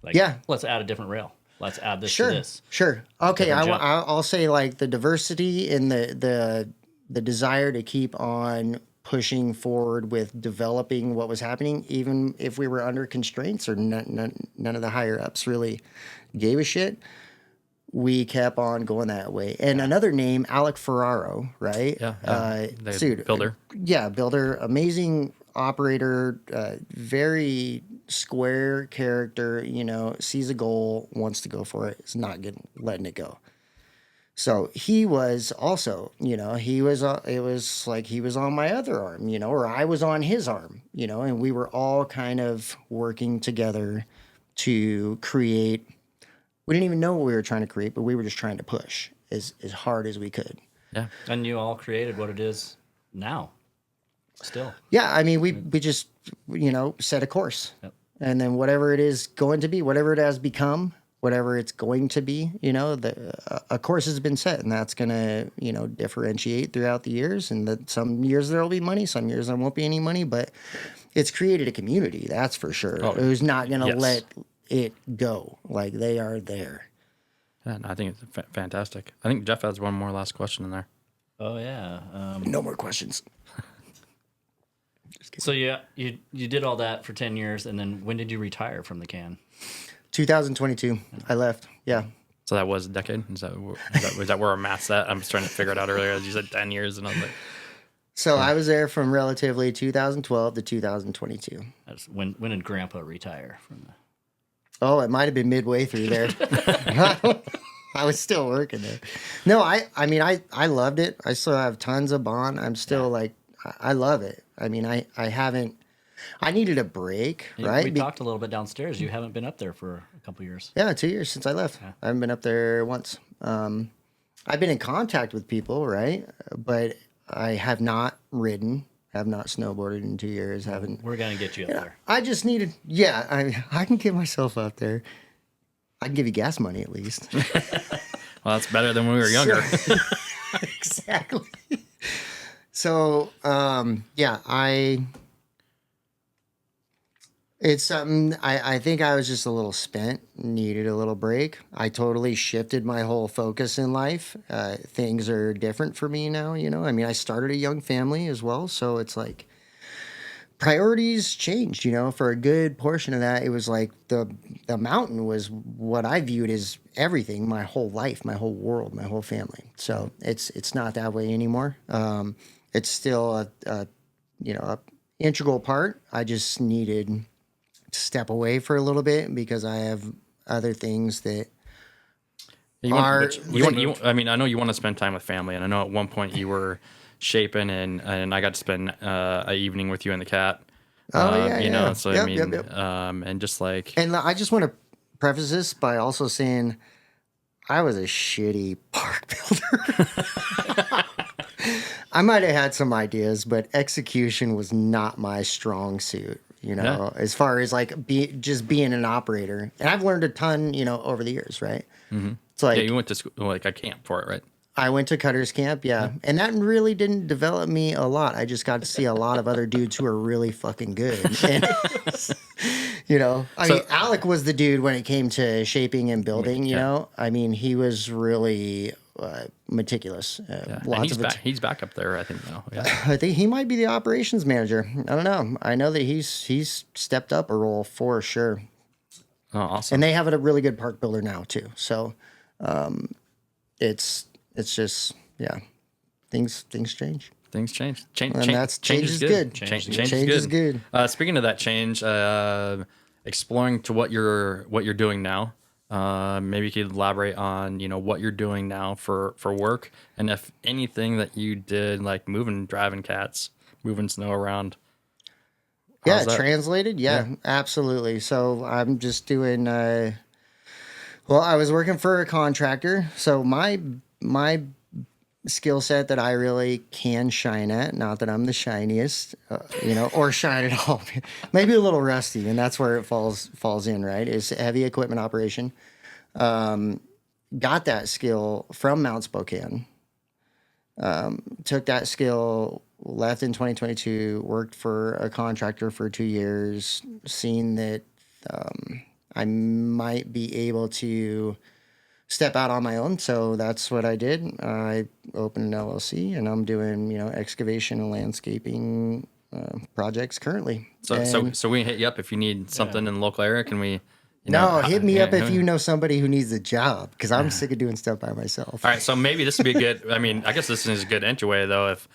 A: Like,
C: Yeah.
A: let's add a different rail. Let's add this
C: Sure,
A: to this.
C: sure. Okay,
A: Different jump.
C: I'll say like the diversity and the desire to keep on pushing forward with developing what was happening, even if we were under constraints or none of the higher ups really gave a shit. We kept on going that way. And another name, Alec Ferraro, right?
B: The builder.
C: Yeah, builder, amazing operator, very square character, sees a goal, wants to go for it, is not letting it go. So he was also, it was like he was on my other arm, or I was on his arm, and we were all kind of working together to create. We didn't even know what we were trying to create, but we were just trying to push as hard as we could.
B: Yeah.
A: And you all created what it is now. Still.
C: Yeah, I mean, we just, set a course.
A: Yep.
C: And then whatever it is going to be, whatever it has become, whatever it's going to be. A course has been set, and that's going to, differentiate throughout the years. And that some years there will be money, some years there won't be any money, but it's created a community, that's for sure. Who's not going to let it go. Like, they are there.
B: Yeah, I think it's fantastic. I think Jeff has one more last question in there.
A: Oh yeah.
C: No more questions.
A: So you did all that for 10 years, and then when did you retire from the can?
C: 2022, I left. Yeah.
B: So that was a decade? Was that where our math's at? I was trying to figure it out earlier. You said 10 years, and I was like...
C: So I was there from relatively 2012 to 2022.
A: When did Grandpa retire from the...
C: Oh, it might have been midway through there. I was still working there. No, I mean, I loved it. I still have tons of bond. I'm still like, I love it. I mean, I haven't, I needed a break, right?
A: We talked a little bit downstairs. You haven't been up there for a couple years.
C: Yeah, 2 years since I left.
A: Yeah.
C: I haven't been up there once. I've been in contact with people, right? But I have not ridden, have not snowboarded in 2 years. Haven't.
A: We're gonna get you up there.
C: I just needed. Yeah, I can get myself up there. I can give you gas money at least.
B: Well, that's better than when we were younger.
C: Exactly. So, it's something I think I was just a little spent, needed a little break. I totally shifted my whole focus in life. Things are different for me now, I mean, I started a young family as well, so it's like priorities changed, for a good portion of that. It was like the mountain was what I viewed as everything, my whole life, my whole world, my whole family. So it's not that way anymore. It's still a integral part. I just needed to step away for a little bit because I have other things that
B: I mean, I know you want to spend time with family, and I know at one point you were shaping, and I got to spend an evening with you and the cat.
C: Yeah.
B: So
C: Yep,
B: I mean,
C: yep.
B: And just like,
C: And I just want to preface this by also saying I was a shitty park builder. I might have had some ideas, but execution was not my strong suit, as far as like just being an operator. And I've learned a ton, over the years, right?
B: mm-hmm.
C: It's like,
B: you went to school, like a camp for it, right?
C: I went to Cutter's Camp, yeah. And that really didn't develop me a lot. I just got to see a lot of other dudes who are really fucking good. And, I mean, Alec was the dude when it came to shaping and building, I mean, he was really meticulous.
B: He's back up there, I think, now. Yeah.
C: I think he might be the operations manager. I don't know. I know that he's stepped up a role for sure.
B: Oh, awesome.
C: And they have a really good park builder now, too. So it's just, things change.
B: Things change.
C: Change is good.
B: Change
C: is good.
B: Speaking of that change, exploring to what you're doing now. Maybe you could elaborate on what you're doing now for work, and if anything that you did, like driving cats, moving snow around.
C: Yeah, translated. Yeah, absolutely. So I'm just doing. Well, I was working for a contractor, so my skill set that I really can shine at. Not that I'm the shiniest, or shine at all. Maybe a little rusty, and that's where it falls in. Right, is heavy equipment operation. Got that skill from Mount Spokane. Took that skill, left in 2022, worked for a contractor for 2 years, seen that I might be able to step out on my own. So that's what I did. I opened an LLC, and I'm doing, excavation and landscaping projects currently.
B: So we can hit you up if you need something in the local area. Can we?
C: Hit me up if you know somebody who needs a job, because I'm sick of doing stuff by myself.
B: All right, so maybe this would be good. I mean, I guess this is a good entryway, though. If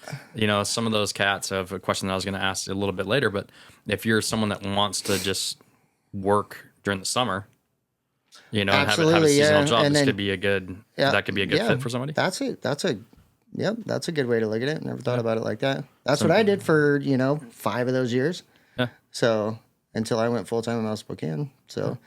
B: some of those cats have a question that I was going to ask a little bit later, but if you're someone that wants to just work during the summer, and have a seasonal job,
C: and
B: this
C: then,
B: could be a good fit for somebody.
C: That's a good way to look at it. Never thought about it like that. That's what I did for 5 of those years.
B: Yeah.
C: So until I went full time in Mount Spokane. So,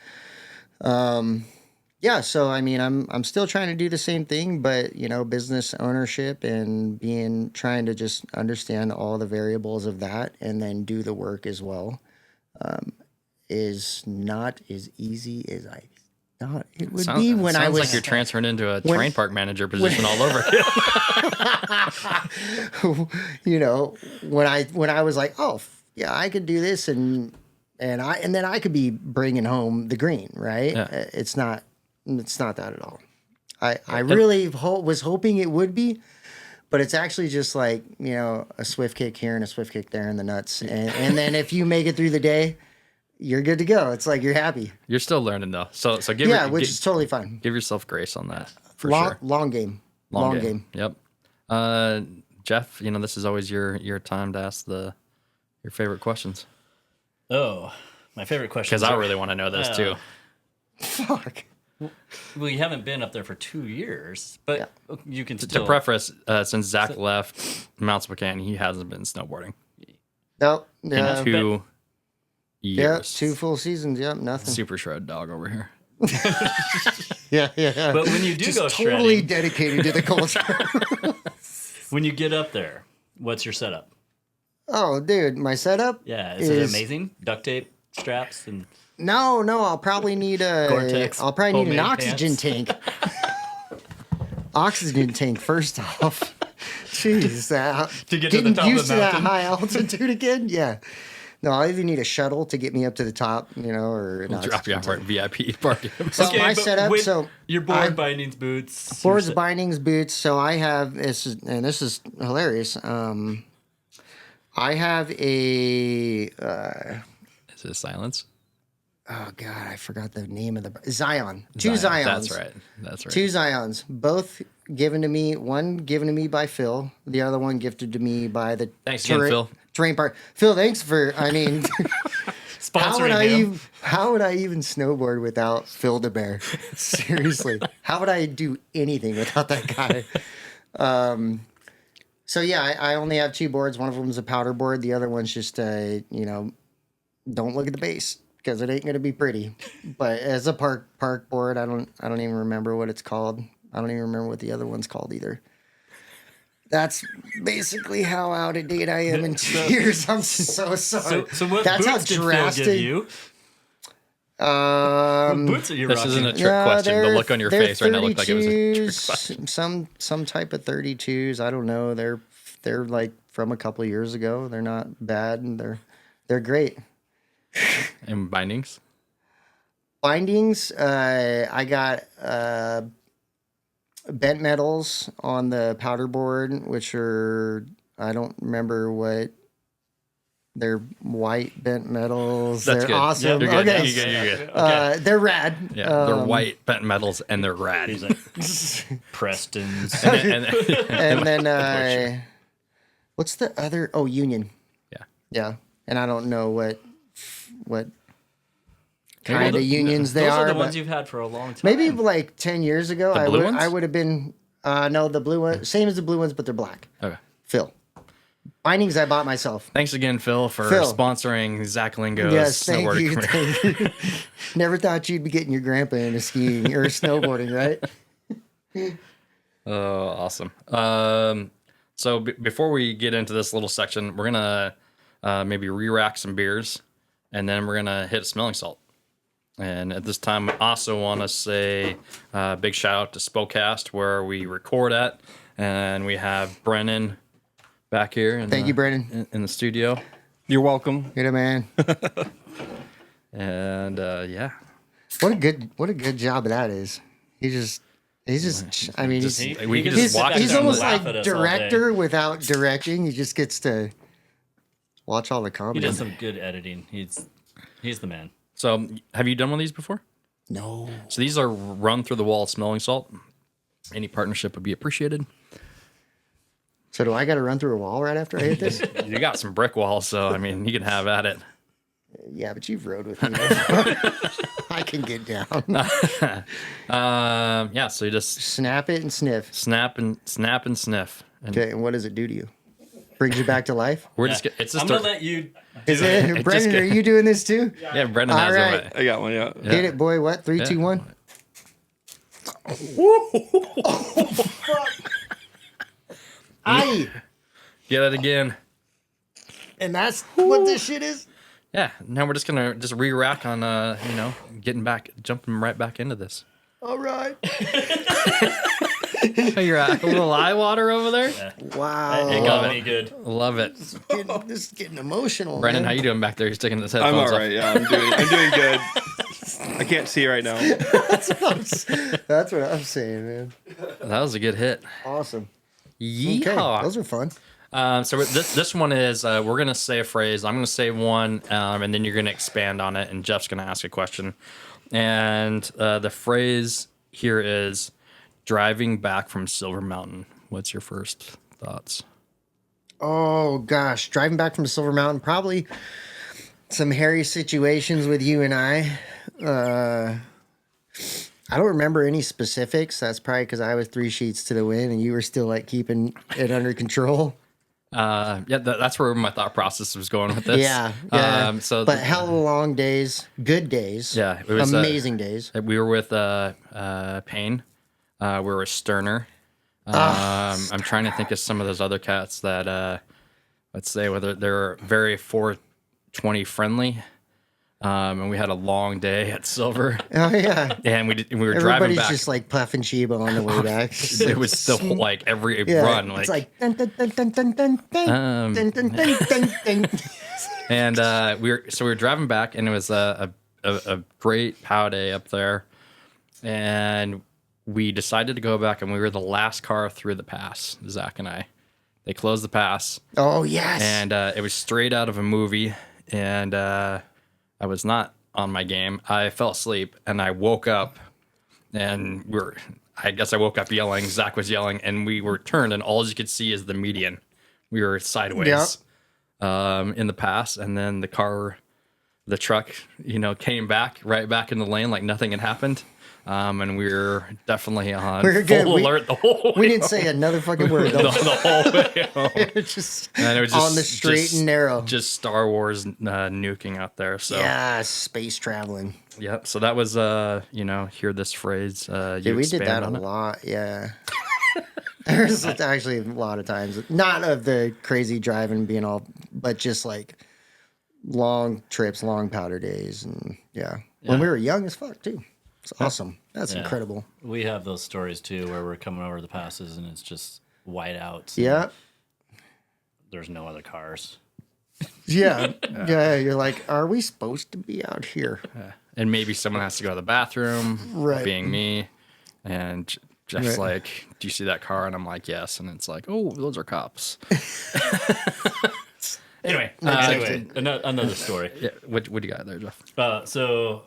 C: So I mean, I'm still trying to do the same thing, but business ownership and trying to just understand all the variables of that, and then do the work as well, is not as easy as I It would be when I
B: sounds
C: was
B: like you're transferring into a terrain park manager position all over again.
C: you know, when I was like, oh yeah, I could do this, and then I could be bringing home the green, right?
B: Yeah.
C: It's not that at all. I really was hoping it would be, but it's actually just like, you know, a swift kick here and a swift kick there in the nuts, and then if you make it through the day, you're good to go. It's like you're happy.
B: You're still learning though, so
C: which is totally fine.
B: give yourself grace on that for
C: long,
B: sure.
C: Long game. Long game.
B: Yep. Jeff, you know, this is always your time to ask your favorite questions,
A: Oh, my favorite question.
B: because I really want to know this too.
C: Fuck.
A: Well, you haven't been up there for 2 years, but you can
B: To
A: still.
B: preface, since Zach left Mount Spokane, he hasn't been snowboarding
C: Nope.
B: in
C: Yeah.
B: 2
C: Yeah.
B: years.
C: 2 full seasons. Yep. Nothing.
B: Super shred dog over here.
C: Yeah.
A: But when you do
C: Just
A: go
C: totally
A: shredding,
C: dedicated to the culture.
A: when you get up there, what's your setup?
C: Oh, dude, my setup.
A: Yeah, is it amazing? Duct tape, straps, and
C: No, I'll probably need
A: Gore-Tex
C: I'll probably need an
A: homemade
C: oxygen tank. Oxygen tank first off. Jeez,
A: To get to the
C: getting
A: top of the
C: used to that
A: mountain?
C: high altitude again. Yeah. No, I either need a shuttle to get me up to the top, you know, or an
B: Drop you
C: oxygen
B: off at VIP party.
C: So my
A: but
C: setup,
A: with
C: so
A: your board bindings, boots, your
C: boards, bindings, boots. So I have this is hilarious. I have a
B: Is it silence?
C: oh god, I forgot the name of the Zion. Two Zions.
B: That's right.
C: Two Zions, both given to me. One given to me by Phil. The other one gifted to me by the
B: Thanks again, Phil.
C: Terrain Park. Phil, thanks for. I mean,
A: sponsoring him.
C: how would I even snowboard without Phil DeBear? Seriously, how would I do anything without that guy? So yeah, I only have 2 boards. One of them is a powder board. The other one's just a, you know, don't look at the base because it ain't gonna be pretty. But as a park board, I don't even remember what it's called. I don't even remember what the other one's called either. That's basically how out of date I am in 2 years. I'm so sorry.
A: So what
C: That's
A: boots did Phil give you? What boots are you
B: This
A: rocking?
B: isn't a trick question. The look on your face right now looked like it was a trick
C: 32s,
B: question.
C: some type of 32s. I don't know. They're like from a couple of years ago. They're not bad, and they're great.
B: And bindings?
C: Bindings. I got bent metals on the powder board, which are I don't remember what. They're white bent metals.
B: That's
C: they're
B: good.
C: awesome.
B: You're good.
C: Okay.
B: You're good.
C: They're rad.
B: Yeah, they're white bent metals and they're rad.
A: He's like Preston's.
C: And then what's the other? Oh, Union. Yeah. And I don't know what kind of unions they
A: Those
C: are.
A: are the
C: but
A: ones you've had for a long time.
C: maybe like 10 years ago,
B: The blue ones?
C: I would have been. No, the blue one, same as the blue ones, but they're black.
B: Okay.
C: Phil. Bindings I bought myself.
B: Thanks again, Phil, for sponsoring Zach Lingo's
C: Yes, thank
B: snowboarding
C: you.
B: career.
C: Thank you. Never thought you'd be getting your grandpa into skiing or snowboarding, right?
B: Oh, awesome. So before we get into this little section, we're gonna maybe re-rack some beers, and then we're gonna hit a smelling salt. And at this time, I also want to say big shout out to Spokast, where we record at, and we have Brennan back here.
C: Thank you, Brennan.
B: in the studio.
D: You're welcome.
C: You're the man.
B: And yeah,
C: What a good job that is. He's just. I mean,
B: Just-
C: he's
B: we can
A: just
B: just watch
A: sit
C: he's
A: down and
C: almost
A: laugh
C: like
A: at us all day.
C: director without directing. He just gets to watch all the
A: He
C: comedy.
A: does some good editing. He's the man.
B: so have you done one of these before?
C: No.
B: So these are run through the wall smelling salt. Any partnership would be appreciated.
C: So do I got to run through a wall right after I hit this?
B: You got some brick walls, so I mean, you can have at it.
C: Yeah, but you've rode with me. Before. I can get down.
B: Yeah, so you just
C: Snap it and sniff.
B: snap and sniff. And
C: Okay, and what does it do to you? Brings you back to life?
B: we're just it's just
A: I'm gonna let you.
C: Is it?
B: just
C: Brendan,
B: get-
C: are you doing this too?
B: yeah, Brendan
C: All
B: has
C: right.
B: it.
D: I got one, yeah.
C: Hit it, boy. What? 3, 2, 1. Aye.
B: Get it again.
C: And that's what this shit is?
B: Yeah, now we're just gonna re-rack on jumping right back into this.
C: All right.
B: You're a little eye water over there.
C: Wow.
A: It got me good.
B: Love it.
C: This is getting emotional.
B: Brendan,
C: man.
B: how you doing back there? You're sticking his
D: I'm
B: headphones
D: all right. Yeah, I'm doing good. I can't see right now.
C: That's what I'm saying, man.
B: off. That was a good hit.
C: Awesome.
B: Yeehaw.
C: Okay, those are fun.
B: So this one is we're gonna say a phrase. I'm gonna say one, and then you're gonna expand on it, and Jeff's gonna ask a question. And the phrase here is driving back from Silver Mountain. What's your first thoughts?
C: Oh gosh, driving back from Silver Mountain, probably some hairy situations with you and I. I don't remember any specifics. That's probably because I was 3 sheets to the wind and you were still like keeping it under control.
B: That's where my thought process was going with this.
C: Yeah. But hell of long days, good days.
B: Yeah, it was
C: amazing days.
B: We were with Payne. We were with Sterner. I'm trying to think of some of those other cats that let's say whether they're very 420 friendly. And we had a long day at Silver.
C: Oh yeah.
B: And we were driving
C: Everybody's
B: back.
C: just like puffing Chiba on the way back.
B: It was still like every
C: Yeah,
B: run.
C: it's like dun, dun, dun, dun, dun, dun, dun, dun, dun, dun, dun, dun.
B: And we were driving back, and it was a great POW day up there, and we decided to go back, and we were the last car through the pass. Zach and I, they closed the pass.
C: Oh yes.
B: And it was straight out of a movie, and I was not on my game. I fell asleep, and I woke up, and I guess I woke up yelling. Zach was yelling, and we were turned, and all you could see is the median. We were sideways. In the pass, and then the truck, came back right back in the lane like nothing had happened. And we were definitely on full alert the whole way.
C: We didn't say another fucking word.
B: the whole way home.
C: It was just
B: And it was
C: on the straight and narrow.
B: Just Star Wars nuking out there. So
C: Yeah, space traveling.
B: Yep. So that was hear this phrase.
C: Dude, we did that a lot. Yeah. There's actually a lot of times, not of the crazy driving being all, but just like long trips, long powder days. And when we were young as fuck too. It's awesome. That's incredible.
A: We have those stories too where we're coming over the passes and it's just white out.
C: Yeah.
A: There's no other cars.
C: Yeah. Yeah. You're like, are we supposed to be out here?
B: And maybe someone has to go to the bathroom,
C: Right.
B: being me. And Jeff's like, do you see that car? And I'm like, yes. And it's like, oh, those are cops. Anyway,
A: another story.
B: Yeah, what do you got there, Jeff?
A: So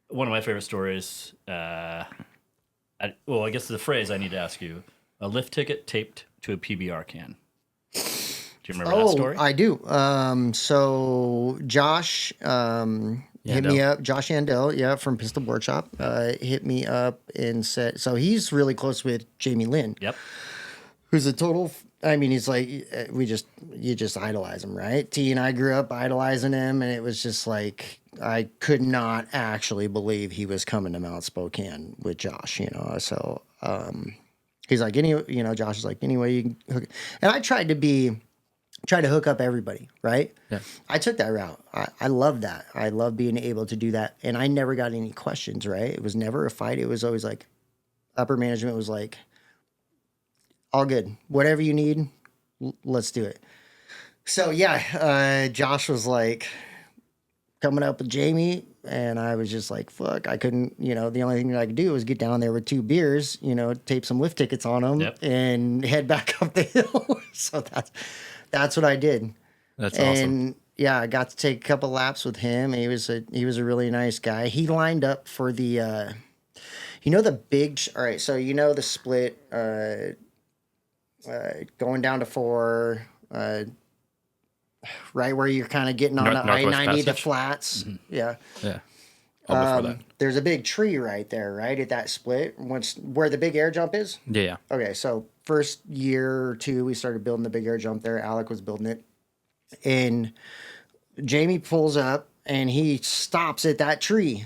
A: one of my favorite stories, I guess the phrase I need to ask you, a lift ticket taped to a PBR can. Do you remember that story?
C: I do. So Josh hit me up. Josh Yandel, from Pistol Board Shop, hit me up and said, so he's really close with Jamie Lynn.
A: Yep.
C: Who's a total, he's like, you just idolize him, right? T and I grew up idolizing him, and it was just like, I could not actually believe he was coming to Mount Spokane with Josh, so he's like, Josh is like, anyway, you can hook it. And I tried to hook up everybody, right?
B: Yeah.
C: I took that route. I love that. I love being able to do that. And I never got any questions, right? It was never a fight. It was always like, upper management was like, all good. Whatever you need, let's do it. So Josh was like coming up with Jamie, and I was just like, fuck, I couldn't, the only thing that I could do was get down there with 2 beers, tape some lift tickets on them and head back up the hill. So that's what I did.
B: That's awesome.
C: And I got to take a couple laps with him. He was a really nice guy. He lined up for the, the big, all right. So, the split, going down to 4, right where you're kind of getting on the I-90, the flats. Mm-hmm. Yeah.
B: Yeah. Before that.
C: There's a big tree right there, right at that split, where the big air jump is.
B: Yeah.
C: Okay, so first year or 2, we started building the big air jump there. Alec was building it, and Jamie pulls up and he stops at that tree,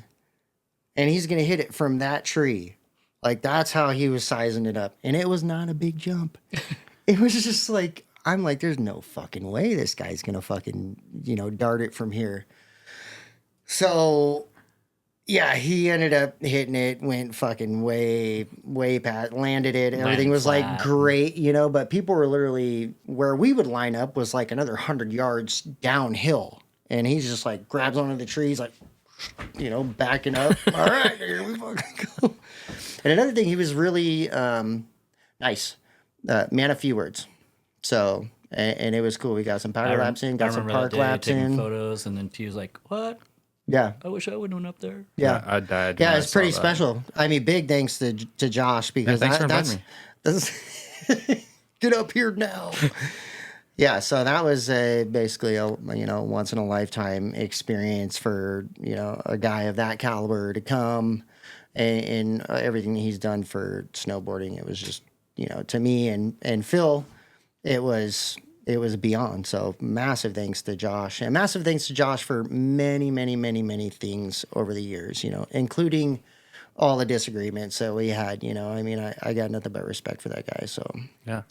C: and he's gonna hit it from that tree. Like, that's how he was sizing it up, and it was not a big jump. It was just like, I'm like, there's no fucking way this guy's gonna fucking dart it from here. So, yeah, he ended up hitting it, went fucking way past, landed it. Everything was like
A: flat.
C: great, but people were literally where we would line up was like another 100 yards downhill. And he's just like grabs onto the trees, like, backing up. All right, here we fucking go. And another thing, he was really nice. Man of few words. So, and it was cool. We got some power laps in, got some park laps
A: taking
C: in.
A: photos, and then T was like, "What?
C: Yeah.
A: I wish I would have went up there."
C: Yeah.
B: I died.
C: Yeah,
B: when I
C: it's pretty
B: saw that.
C: special. I mean, big thanks to Josh because
B: thanks for inviting
C: that's get up here now. Yeah, so that was basically a once in a lifetime experience for a guy of that caliber to come and everything he's done for snowboarding. It was just to me and Phil, it was beyond. So massive thanks to Josh, and massive thanks to Josh for many things over the years. Including all the disagreements that we had. I got nothing but respect for that guy. So
B: Yeah.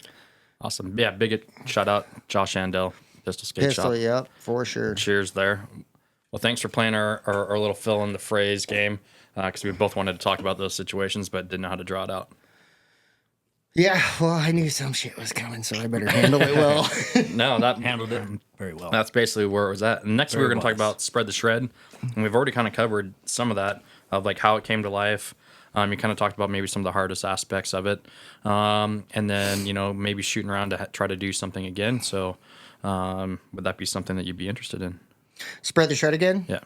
B: Awesome. Yeah, big shout out Josh Andel, Pistol Skate Shop.
C: yep, for sure.
B: Cheers there. Well, thanks for playing our little fill in the phrase game because we both wanted to talk about those situations but didn't know how to draw it out.
C: Yeah, well, I knew some shit was coming, so I better handle it well.
B: No, that
A: Handled it very well.
B: that's basically where it was at. And next we were going to talk about Spread the Shred, and we've already kind of covered some of that of like how it came to life. You kind of talked about maybe some of the hardest aspects of it, and then maybe shooting around to try to do something again. So, would that be something that you'd be interested in?
C: Spread the shred again?
B: Yeah.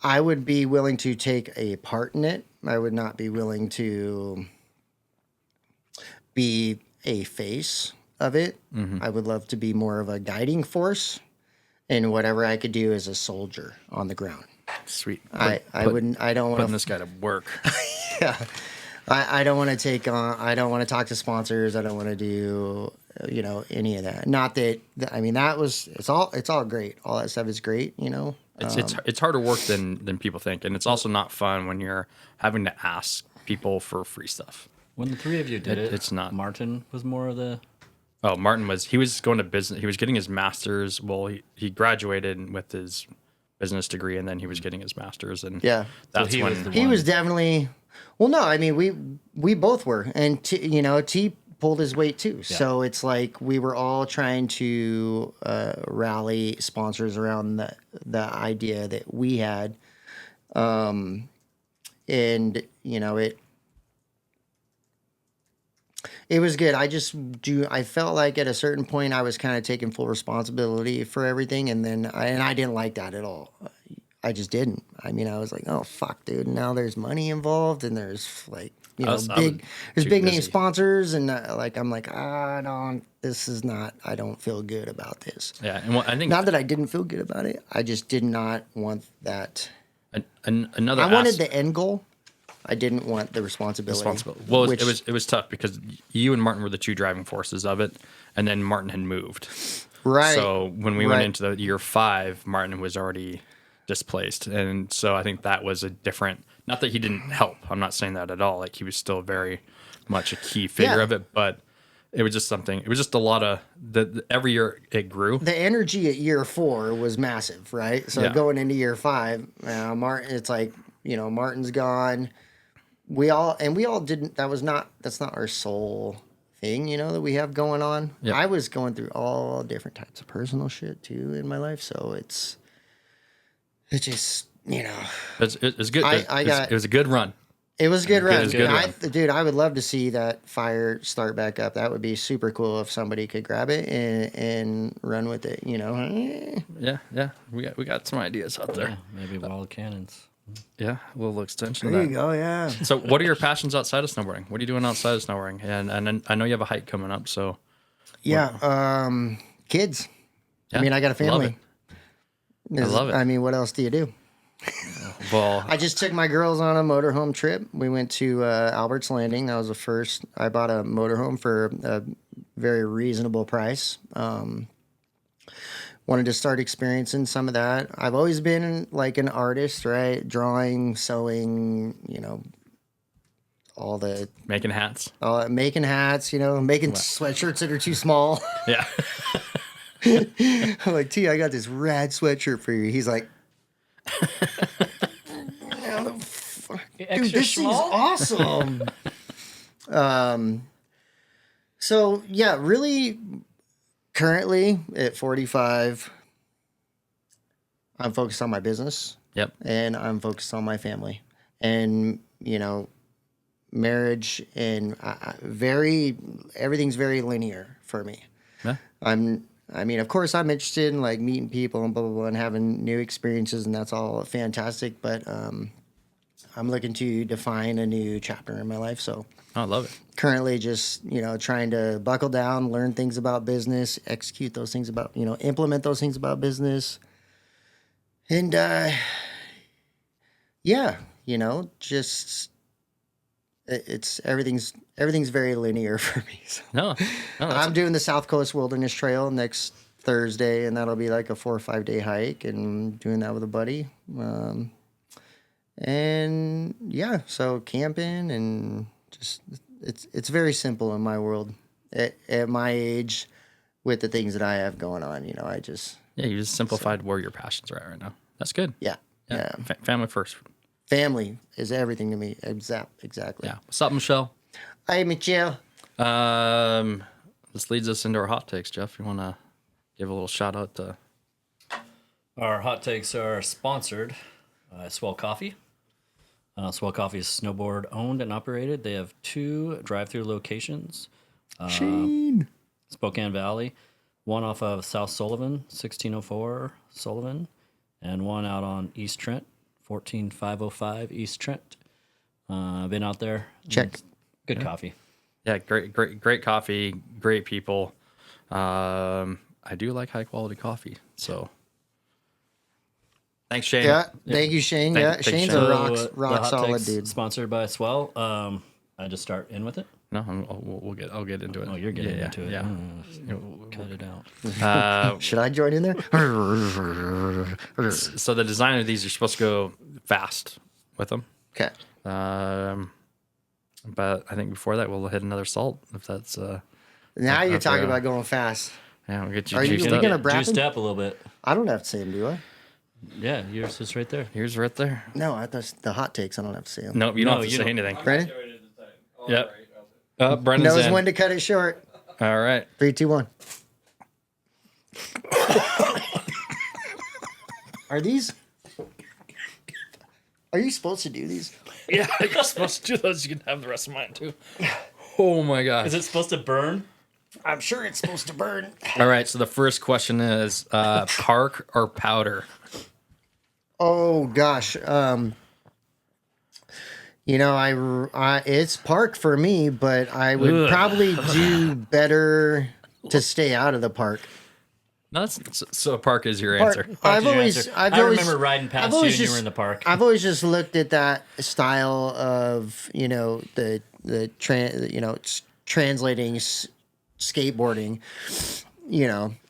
C: I would be willing to take a part in it. I would not be willing to be a face of it. I would love to be more of a guiding force in whatever I could do as a soldier on the ground.
B: Sweet.
C: I don't want
B: Putting
C: to.
B: this guy to work.
C: Yeah. I don't want to take on. I don't want to talk to sponsors. I don't want to do any of that. Not that. I mean, that was. It's all great. All that stuff is great.
B: It's harder work than people think, and it's also not fun when you're having to ask people for free stuff.
A: When the three of you did
B: It's not.
A: Martin was more of the.
B: Oh, Martin was going to business. He was getting his master's. Well, he graduated with his business degree, and then he was getting his master's. And
C: Yeah.
B: that's
A: So he
B: when
A: was the
C: He
A: one.
C: was definitely. Well, no, I mean we both were, and T pulled his weight too. So it's like we were all trying to rally sponsors around the idea that we had, and it was good. I felt like at a certain point I was kind of taking full responsibility for everything, and then I didn't like that at all. I just didn't. I mean, I was like, oh fuck, dude. Now there's money involved, and there's like there's big name
B: busy.
C: sponsors, and I'm like, this is not. I don't feel good about this.
B: Yeah, and I think
C: Not that I didn't feel good about it. I just did not want that.
B: another.
C: I wanted the end goal. I didn't want the responsibility.
B: Well, it was tough because you and Martin were the two driving forces of it, and then Martin had moved.
C: Right.
B: So when we went into the year 5, Martin was already displaced, and so I think that was a different. Not that he didn't help. I'm not saying that at all. Like he was still very much a key figure of it, but it was just something. It was just a lot of every year it grew.
C: The energy at year 4 was massive, right? So going into year 5, Martin, it's like Martin's gone. We all didn't. That's not our sole thing, that we have going on.
B: Yep.
C: I was going through all different types of personal shit too in my life, so it just
B: It's good. It was a good run.
C: it was a good run.
B: It was a good run.
C: Dude, I would love to see that fire start back up. That would be super cool if somebody could grab it and run with it.
B: Yeah. We got some ideas out there.
A: Yeah, maybe wild cannons.
B: Yeah, a little extension of
C: There
B: that.
C: you go. Yeah.
B: So, what are your passions outside of snowboarding? What are you doing outside of snowboarding? And then I know you have a hike coming up. So,
C: Yeah. Kids.
B: yeah,
C: I mean, I got a family.
B: Love it. I love it.
C: I mean, what else do you do?
B: Well,
C: I just took my girls on a motorhome trip. We went to Albert's Landing. That was the first. I bought a motorhome for a very reasonable price. Wanted to start experiencing some of that. I've always been like an artist, right? Drawing, sewing, all the
B: making hats.
C: making hats, making sweatshirts that are too small.
B: Yeah.
C: I'm like, T, I got this rad sweatshirt for you. He's like,
A: extra
C: Dude, this
A: small.
C: thing's awesome. So yeah, really, currently at 45, I'm focused on my business.
B: Yep.
C: And I'm focused on my family, and marriage, and everything's very linear for me.
B: Yeah.
C: Of course, I'm interested in like meeting people and blah blah blah and having new experiences, and that's all fantastic. But I'm looking to define a new chapter in my life. So
B: I love it.
C: currently, just trying to buckle down, learn things about business, execute those things about implement those things about business, and just it's everything's very linear for me. So.
B: No,
C: I'm doing the South Coast Wilderness Trail next Thursday, and that'll be like a 4 or 5 day hike, and doing that with a buddy. And yeah, so camping and just it's very simple in my world at my age with the things that I have going on. I just
B: you just simplified where your passions are at right now. That's good.
C: yeah.
B: Family first.
C: Family is everything to me. Exactly.
B: Yeah. What's up, Michelle?
C: Hi, Michelle.
B: This leads us into our hot takes, Jeff. You want to give a little shout out to...
A: Our hot takes are sponsored by Swell Coffee. Swell Coffee is snowboard owned and operated. They have 2 drive-through locations. Spokane Valley, one off of South Sullivan, 1604 Sullivan, and one out on East Trent, 14505 East Trent. Been out there.
C: Check.
A: Good coffee.
B: Yeah, great coffee, great people. I do like high quality coffee, so... Thanks, Shane.
C: Yeah, thank you, Shane.
B: Thanks,
C: Shane's
B: Shane.
C: a rock
A: hot
C: solid
A: takes
C: dude.
A: Sponsored by Swell. I just start in with it.
B: No, I'll get into it.
A: Oh, you're getting into it.
B: Yeah.
A: Cut it out.
C: Should I join in there?
B: So the design of these, you're supposed to go fast with them.
C: Okay.
B: But I think before that, we'll hit another salt if that's.
C: Now you're talking
B: yeah.
C: about going fast.
B: Yeah, we'll get you
C: Are you
B: juiced
C: gonna
B: up.
C: brap
A: Juiced
C: him?
A: up a little bit.
C: I don't have to say them, do I?
A: Yeah, yours is right there.
B: Here's right there.
C: No, I thought the hot takes. I don't have to say them.
B: Nope, you don't
A: No,
B: have to
A: you
B: say
A: don't.
B: anything.
C: Brandon
B: Yep. Brendan's
C: knows
B: in.
C: when to cut it short.
B: All right.
C: 3, 2, 1. Are you supposed to do these?
B: Yeah, you're supposed to do those. You can have the rest of mine too. Oh my god.
A: Is it supposed to burn?
C: I'm sure it's supposed to burn.
B: All right. So the first question is park or powder?
C: Oh gosh. It's park for me, but I would probably do better to stay out of the park.
B: No, so park is your answer.
A: I remember riding past you and you were in the park.
C: I've always just looked at that style of translating skateboarding,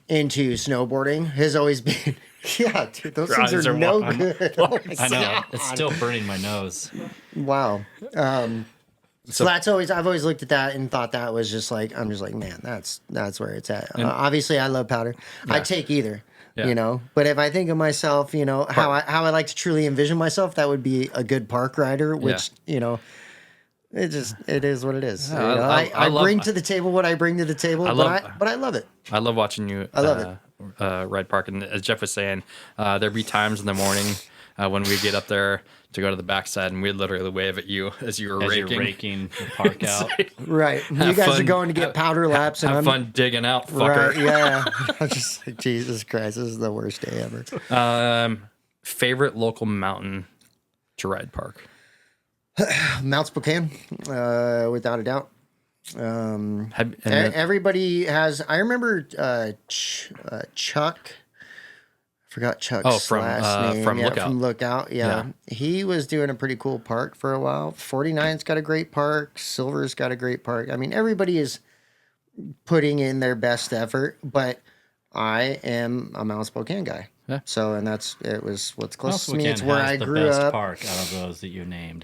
C: into snowboarding has always been. Yeah, dude, those things are no good. Oh my
A: I know.
C: God.
A: It's still burning my nose.
C: Wow. So I've always looked at that and thought that was just like, I'm just like, man, that's where it's at. Obviously, I love powder.
B: Yeah.
C: I'd take either,
B: Yeah.
C: But if I think of myself, how I like to truly envision myself, that would be a good park rider, which, it is what it is.
B: Yeah,
C: I bring to the table what I bring to the table, but I love it.
B: I love watching you.
C: I love it.
B: Ride park, and as Jeff was saying, there'd be times in the morning when we get up there to go to the backside, and we'd literally wave at you as you were
A: You're
B: raking.
A: raking the park out.
C: Right. You guys are going to get powder laps, and
B: Have
C: I'm
B: fun digging out, fucker.
C: right. Yeah. I'm just like, Jesus Christ, this is the worst day ever.
B: Favorite local mountain to ride park?
C: Mount Spokane, without a doubt. Everybody has. I remember Chuck. I forgot Chuck's last name.
B: from Lookout.
C: From Lookout. Yeah, he was doing a pretty cool park for a while. 49's got a great park. Silver's got a great park. I mean, everybody is putting in their best effort, but I am a Mount Spokane guy.
B: Yeah.
C: So, and it was what's closest to me.
A: Spokane
C: It's where
A: has
C: I
A: the
C: grew
A: best
C: up.
A: park out of those that you named.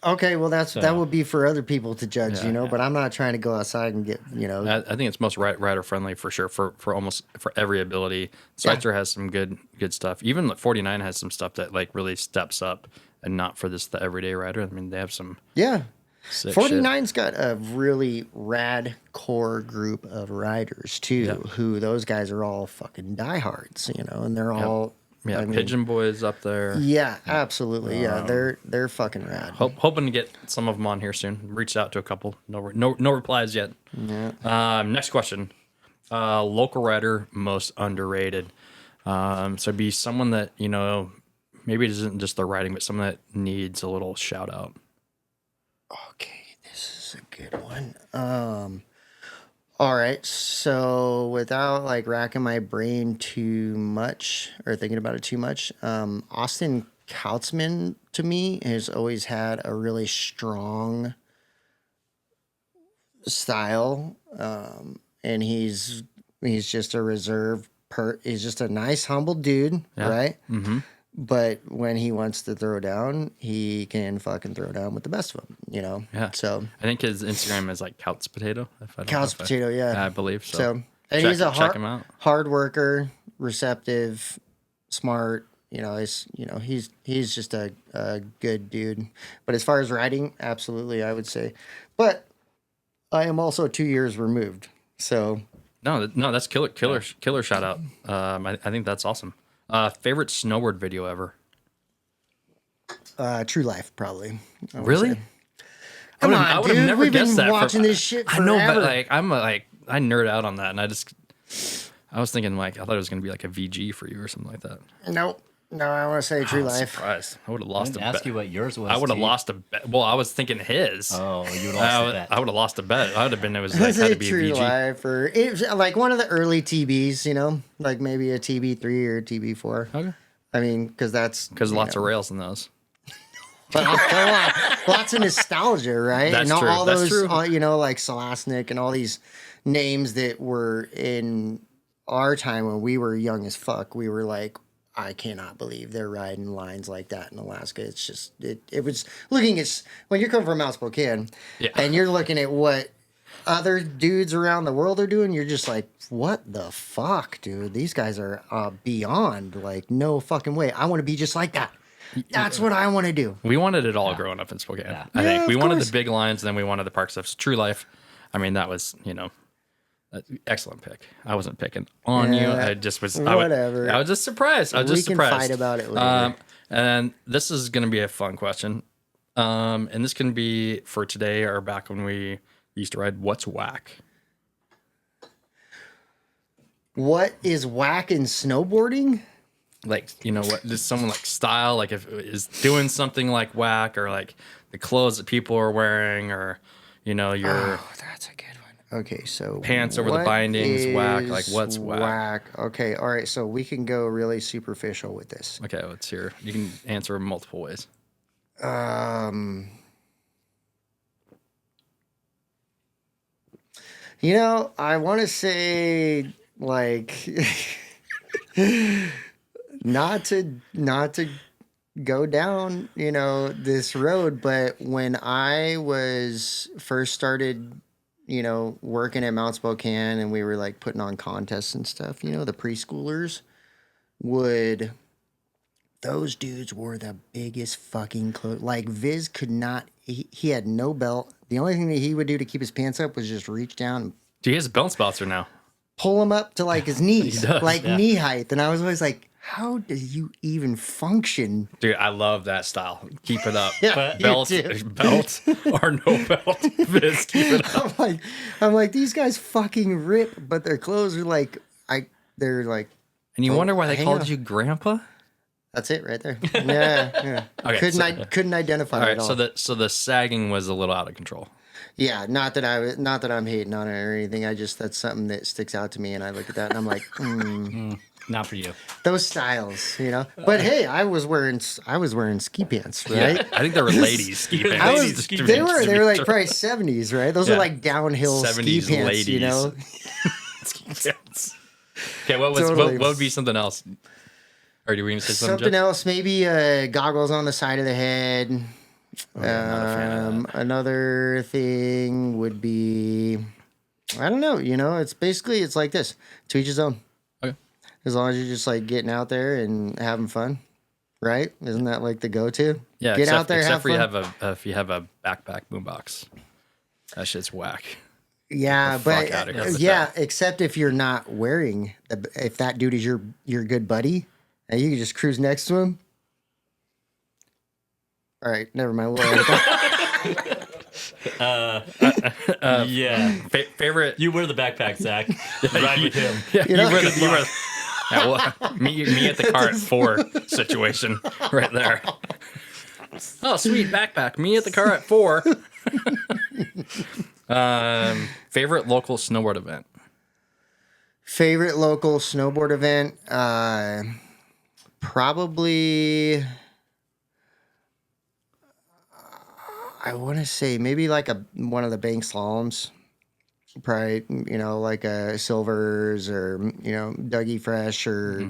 C: Okay, well that would be for other people to judge,
B: Yeah,
C: but I'm not trying to go outside and get,
B: I think it's most rider friendly for sure for almost for every ability. Schweitzer has some good stuff. Even 49 has some stuff that like really steps up and not for the everyday rider. I mean, they have some
C: yeah.
B: sick
C: 49's got a really rad core group of riders too, who those guys are all fucking diehards, and they're all
B: Yeah, Pigeon Boys up there.
C: Yeah, absolutely. Yeah, they're fucking rad.
B: Hoping to get some of them on here soon. Reached out to a couple. No replies yet.
C: Yeah.
B: Next question. Local rider most underrated. So it'd be someone that maybe it isn't just their riding, but someone that needs a little shout out.
C: Okay, this is a good one. All right, so without like racking my brain too much or thinking about it too much, Austin Kautzman to me has always had a really strong style, and he's just a reserved he's just a nice humble dude, right?
B: Mm-hmm.
C: But when he wants to throw down, he can fucking throw down with the best of them,
B: Yeah.
C: So
B: I think his Instagram is like Couts Potato.
C: yeah.
B: I believe so.
C: So and he's a
B: check him out.
C: hard worker, receptive, smart. He's just a good dude. But as far as riding, absolutely, I would say. But I am also 2 years removed, so
B: No, that's killer shout out. I think that's awesome. Favorite snowboard video ever?
C: True Life probably. I would
B: Really?
C: say. Come on,
B: I would have
C: dude.
B: never
C: We've
B: guessed
C: been
B: that.
C: watching this shit
B: I
C: forever.
B: know, but I nerd out on that, and I was thinking I thought it was gonna be like a VG for you or something like that.
C: Nope. No, I want to say True
B: I'm
C: Life.
B: surprised. I would have
A: I
B: lost a
A: didn't ask
B: bet.
A: you what yours was.
B: I would have
A: T.
B: lost a bet. Well, I was thinking his.
A: Oh, you would have lost the bet.
B: I would have lost a bet. I would have been. It was
C: I
B: like, had
C: say
B: to be a
C: True
B: VG.
C: Life, or it was like one of the early TBs, like maybe a TB3 or a TB4.
B: Okay.
C: I mean, because
B: Lots of rails in those.
C: But lots of nostalgia, right?
B: That's
C: and
B: true.
C: all
B: That's
C: those,
B: true.
C: like Salasnik and all these names that were in our time when we were young as fuck. We were like, I cannot believe they're riding lines like that in Alaska. It's just, it was looking at, when you're coming from Mount Spokane and you're looking at what other dudes around the world are doing, you're just like, what the fuck, dude? These guys are beyond, like, no fucking way. I want to be just like that. That's what I want to do.
B: We wanted it all growing up in Spokane.
A: Yeah.
B: I think
C: of
B: we wanted
C: course.
B: the big lines, and then we wanted the park stuff. So True Life. I mean, that was excellent pick. I wasn't picking on you. I just was.
C: Whatever.
B: I was just surprised. I was just
C: We can
B: surprised.
C: fight about it later.
B: And this is going to be a fun question. And this can be for today or back when we used to ride. What's whack?
C: What is whack in snowboarding?
B: Like, what does someone like style, like if is doing something like whack, or like the clothes that people are wearing, or your
C: That's a good one. Okay, so
B: pants over the
C: what
B: bindings, whack.
C: is
B: Like, what's whack?
C: Okay, all right. So we can go really superficial with this.
B: Okay, let's hear. You can answer multiple ways.
C: I want to say like not to go down, this road, but when I was first started, working at Mount Spokane and we were like putting on contests and stuff, the preschoolers those dudes wore the biggest fucking clothes. Like Viz could not, he had no belt. The only thing that he would do to keep his pants up was just reach down and
B: Dude, he has a belt spoutser now.
C: pull him up to like his knees,
B: He does,
C: knee height. And I was always like, how do you even function?
B: Dude, I love that style. Keep it up.
C: Yeah, you
B: belt
C: do.
B: or no belt. Viz, keep it up.
C: I'm like, these guys fucking rip, but their clothes are like, they're like,
B: And you wonder why they
C: hang
B: called
C: on.
B: you grandpa?
C: that's it right there. Yeah.
B: Okay,
C: couldn't identify
B: All
C: it
B: right,
C: at all.
B: so the sagging was a little out of control.
C: Yeah, not that I'm hating on it or anything. That's something that sticks out to me, and I look at that and I'm like,
A: Not for you.
C: those styles, But hey, I was wearing ski pants, right?
B: I think they were ladies ski pants.
C: They were like probably 70s, right? Those are
B: Yeah.
C: like downhill ski
B: 70s
C: pants,
B: ladies. Ski pants. Okay, what
C: Totally.
B: would be something else? Or do we even say
C: Something
B: Jeff?
C: else, maybe goggles on the side of the head,
B: Oh, yeah, I'm not a fan of that.
C: Another thing would be, I don't know. It's basically it's like this: to each his own.
B: Okay.
C: As long as you're just like getting out there and having fun, right? Isn't that like the go-to?
B: Yeah,
C: Get out there,
B: except
C: have
B: for
C: fun.
B: if you have a backpack boombox. That shit's whack.
C: Yeah,
B: the
C: but
B: fuck outta here with
C: yeah,
B: that.
C: except if you're not wearing, if that dude is your good buddy, and you can just cruise next to him. All right, never mind. We'll edit that.
A: Yeah.
B: Favorite.
A: You wear the backpack, Zach. Ride with him.
B: Yeah,
C: You know-
B: you were yeah, well, me at the car at 4 situation right there. Oh, sweet backpack. Me at the car at 4. Favorite local snowboard event.
C: Favorite local snowboard event? Probably. I want to say maybe like one of the bank slaloms. Probably, like a Silvers or, Dougie Fresh or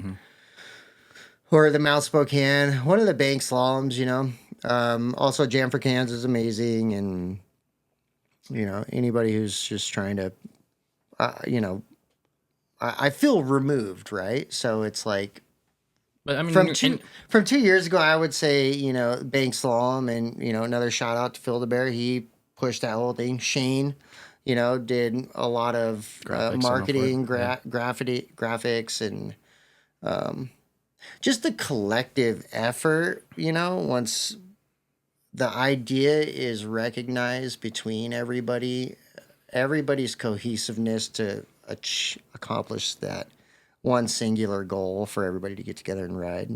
C: the Mount Spokane. One of the bank slaloms, Also, Jam for Cans is amazing. And, anybody who's just trying to, I feel removed, right? So it's like,
B: But I mean,
C: from 2 years ago, I would say, Bank Slalom and, another shout out to Phil the Bear. He pushed that whole thing. Shane, did a lot of
B: Graphics
C: marketing,
B: and
C: graphics, and just the collective effort, once the idea is recognized between everybody's cohesiveness to accomplish that one singular goal for everybody to get together and ride.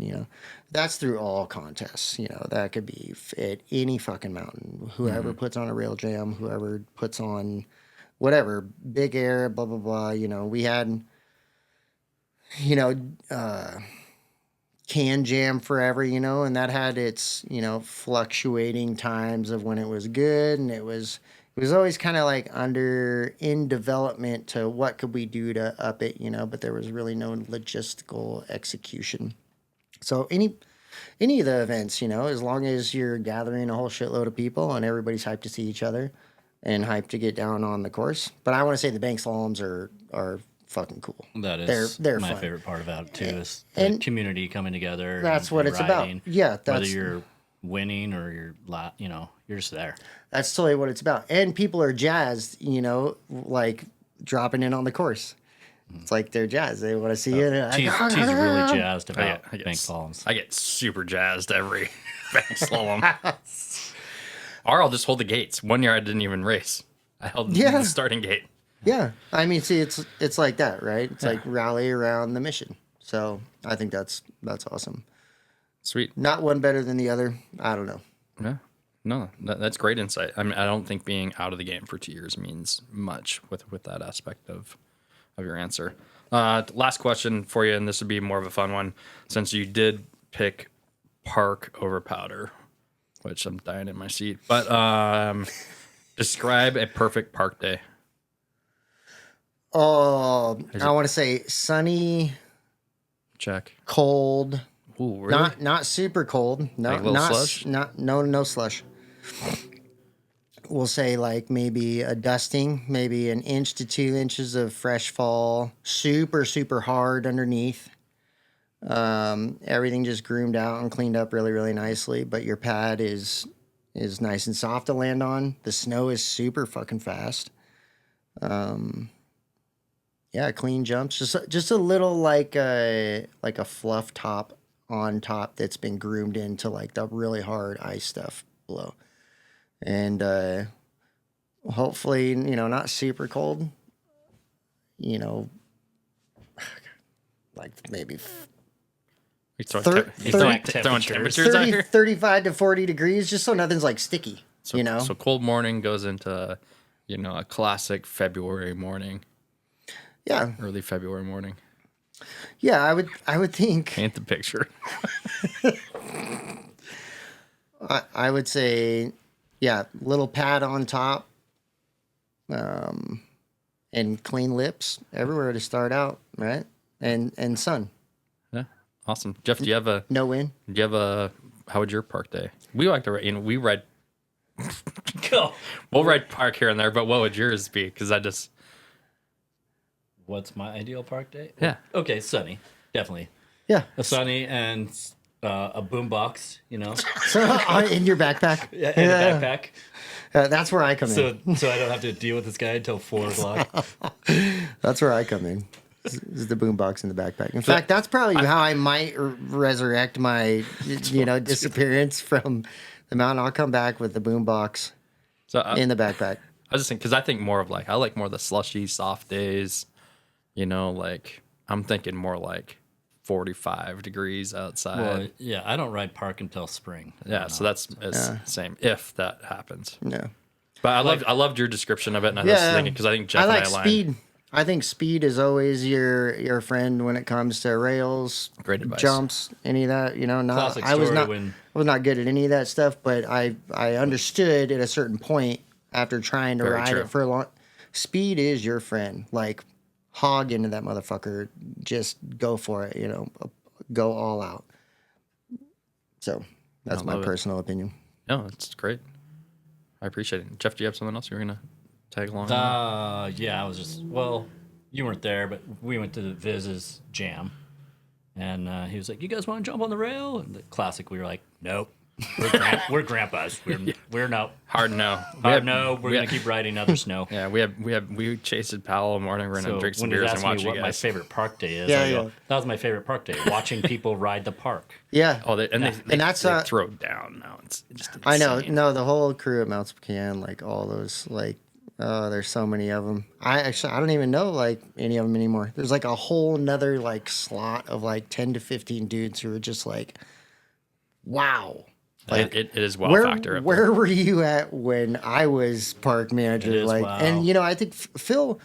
C: That's through all contests. That could be at any fucking mountain. Whoever puts on a rail jam, whoever puts on whatever, big air, blah, blah, blah. We had, can jam forever, and that had its, fluctuating times of when it was good, and it was always kind of like in development to what could we do to up it, but there was really no logistical execution. So any of the events, as long as you're gathering a whole shitload of people and everybody's hyped to see each other and hyped to get down on the course. But I want to say the bank slaloms are fucking cool.
A: That is
C: They're
A: my
C: fun.
A: favorite part about it, too, is the
C: And
A: community coming together.
C: That's
A: and
C: what it's
A: riding.
C: about. Yeah,
A: Whether you're winning or you're just there.
C: That's totally what it's about. And people are jazzed, like dropping in on the course. It's like they're jazzed. They want to see you.
A: T's really jazzed about
B: I get-
A: bank slaloms.
B: I get super jazzed every bank slalom. Or I'll just hold the gates. One year I didn't even race. I held the starting gate.
C: Yeah. I mean, see, it's like that, right? It's like rally around the mission. So I think that's awesome.
B: Sweet.
C: Not one better than the other. I don't know.
B: Yeah. No, that's great insight. I mean, I don't think being out of the game for 2 years means much with that aspect of your answer. Last question for you, and this would be more of a fun one, since you did pick park over powder, which I'm dying in my seat. But describe a perfect park day.
C: Oh, I want to say sunny,
B: Check.
C: cold,
B: Ooh, really?
C: not super cold. No,
B: Like a little
C: not
B: slush?
C: no slush. We'll say like maybe a dusting, maybe 1 inch to 2 inches of fresh fall, super hard underneath. Everything just groomed out and cleaned up really, really nicely. But your pad is nice and soft to land on. The snow is super fucking fast. Yeah, clean jumps. Just a little like a fluff top on top that's been groomed into like the really hard ice stuff below. And hopefully, not super cold. Like maybe
B: You throwing
C: 30
B: temperatures out here?
C: 35 to 40 degrees, just so nothing's like sticky.
B: So cold morning goes into, a classic February morning,
C: Yeah,
B: early February morning.
C: yeah. I would think.
B: Paint the picture.
C: I would say, yeah, little pad on top, and clean lips everywhere to start out, right? And sun,
B: Yeah, awesome. Jeff, do you have a
C: no wind.
B: how would your park day? We like to ride. We ride
A: Go.
B: We'll ride park here and there, but what would yours be? Because I just
A: What's my ideal park day?
B: Yeah.
A: Okay, sunny, definitely.
C: Yeah.
A: A sunny and a boombox, you know,
C: So in your backpack.
A: in a backpack,
C: That's where I come in.
A: so I don't have to deal with this guy until 4:00.
C: That's where I come in. Is the boombox in the backpack. In fact, that's probably how I might resurrect my, disappearance from the mountain. I'll come back with the boombox
B: so
C: in the backpack.
B: I just think because I think more of I like more the slushy, soft days. I'm thinking more 45 degrees outside.
A: Well, yeah, I don't ride park until spring.
B: Yeah, so that's the same if that happens.
C: Yeah.
B: But I loved your description of it, and I was thinking because I think Jeff
C: I like
B: and I
C: speed.
B: aligned.
C: I think speed is always your friend when it comes to rails,
B: Great advice.
C: jumps, any of that.
A: Classic
C: I was
A: story
C: not
A: when-
C: I was not good at any of that stuff, but I understood at a certain point after trying to
B: Very
C: ride
B: true.
C: it for a long. Speed is your friend. Hog into that motherfucker. Just go for it. Go all out. So that's my
B: love it.
C: personal opinion.
B: No, it's great. I appreciate it. Jeff, do you have something else you're gonna tag along?
A: Yeah, I was just you weren't there, but we went to Viz's jam, and he was like, "You guys want to jump on the rail?" And the classic, we were like, "Nope, we're grandpas. We're no
B: Hard no.
A: no. We're gonna keep riding other snow."
B: Yeah, we chased Powell all morning. We're gonna
A: So
B: drink some
A: when he
B: beers
A: asked
B: and
A: me
B: watch you
A: what my
B: guys.
A: favorite park day is,
C: Yeah,
A: I go,
C: yeah.
A: that was my favorite park day, watching people ride the park.
C: Yeah.
B: Oh, they
C: that's,
B: they throw it down now. It's just
C: I know.
B: insane.
C: No, the whole crew at Mount Spokane, all those, there's so many of them. I don't even know any of them anymore. There's a whole nother slot of 10 to 15 dudes who are just wow.
B: It is wow
C: where
B: factor. Up
C: where were you at when I was park manager?
A: It is wow.
C: And I think Phil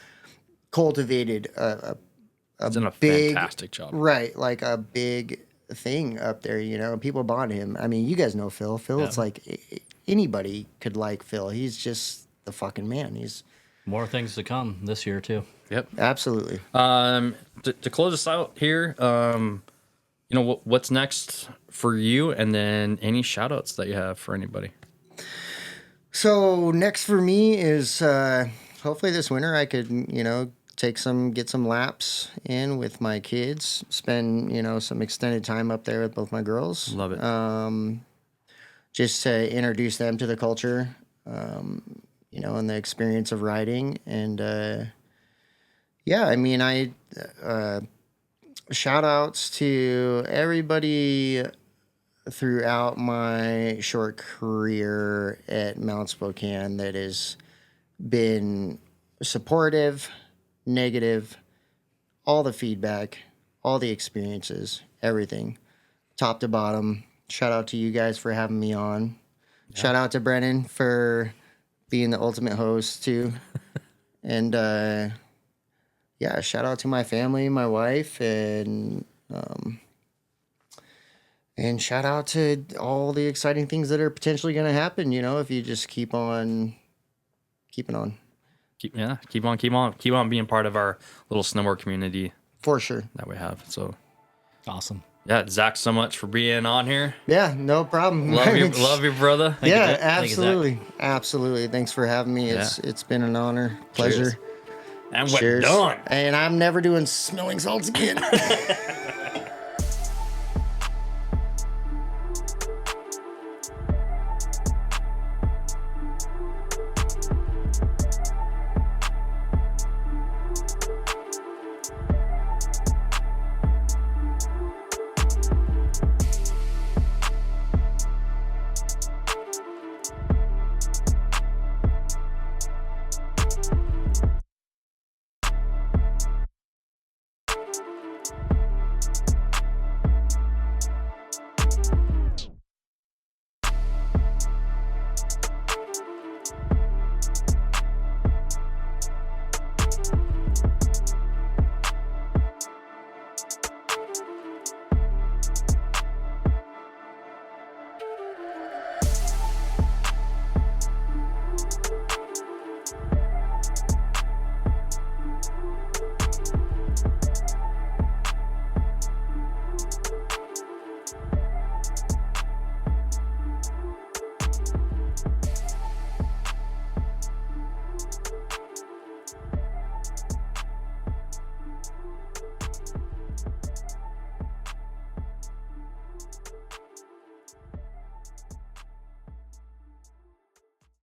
C: cultivated
B: He's done a
C: big,
B: fantastic job.
C: right, a big thing up there. People bond him. I mean, you guys know Phil. Phil, it's anybody could like Phil. He's just the fucking man. He's
A: More things to come this year too.
B: Yep.
C: absolutely.
B: To close us out here, what's next for you, and then any shout outs that you have for anybody.
C: So next for me is hopefully this winter I could get some laps in with my kids, spend some extended time up there with both my girls.
B: Love it.
C: Just to introduce them to the culture, and the experience of riding. And I shout outs to everybody throughout my short career at Mount Spokane that has been supportive, negative, all the feedback, all the experiences, everything, top to bottom. Shout out to you guys for having me on. Yeah. Shout out to Brennan for being the ultimate host too. And shout out to my family, my wife, and shout out to all the exciting things that are potentially going to happen, if you just keep on keeping on.
B: Keep on being part of our little snowboard community
C: For sure.
B: that we have. So
A: Awesome.
B: yeah, Zach, so much for being on here.
C: Yeah, no problem.
B: Love you, brother.
A: you,
C: Yeah,
A: Zach. Thank you, Zach.
C: absolutely. Absolutely. Thanks for having me. It's been an honor, pleasure.
B: Cheers. And we're
C: Cheers.
B: done.
C: And I'm never doing smelling salts again.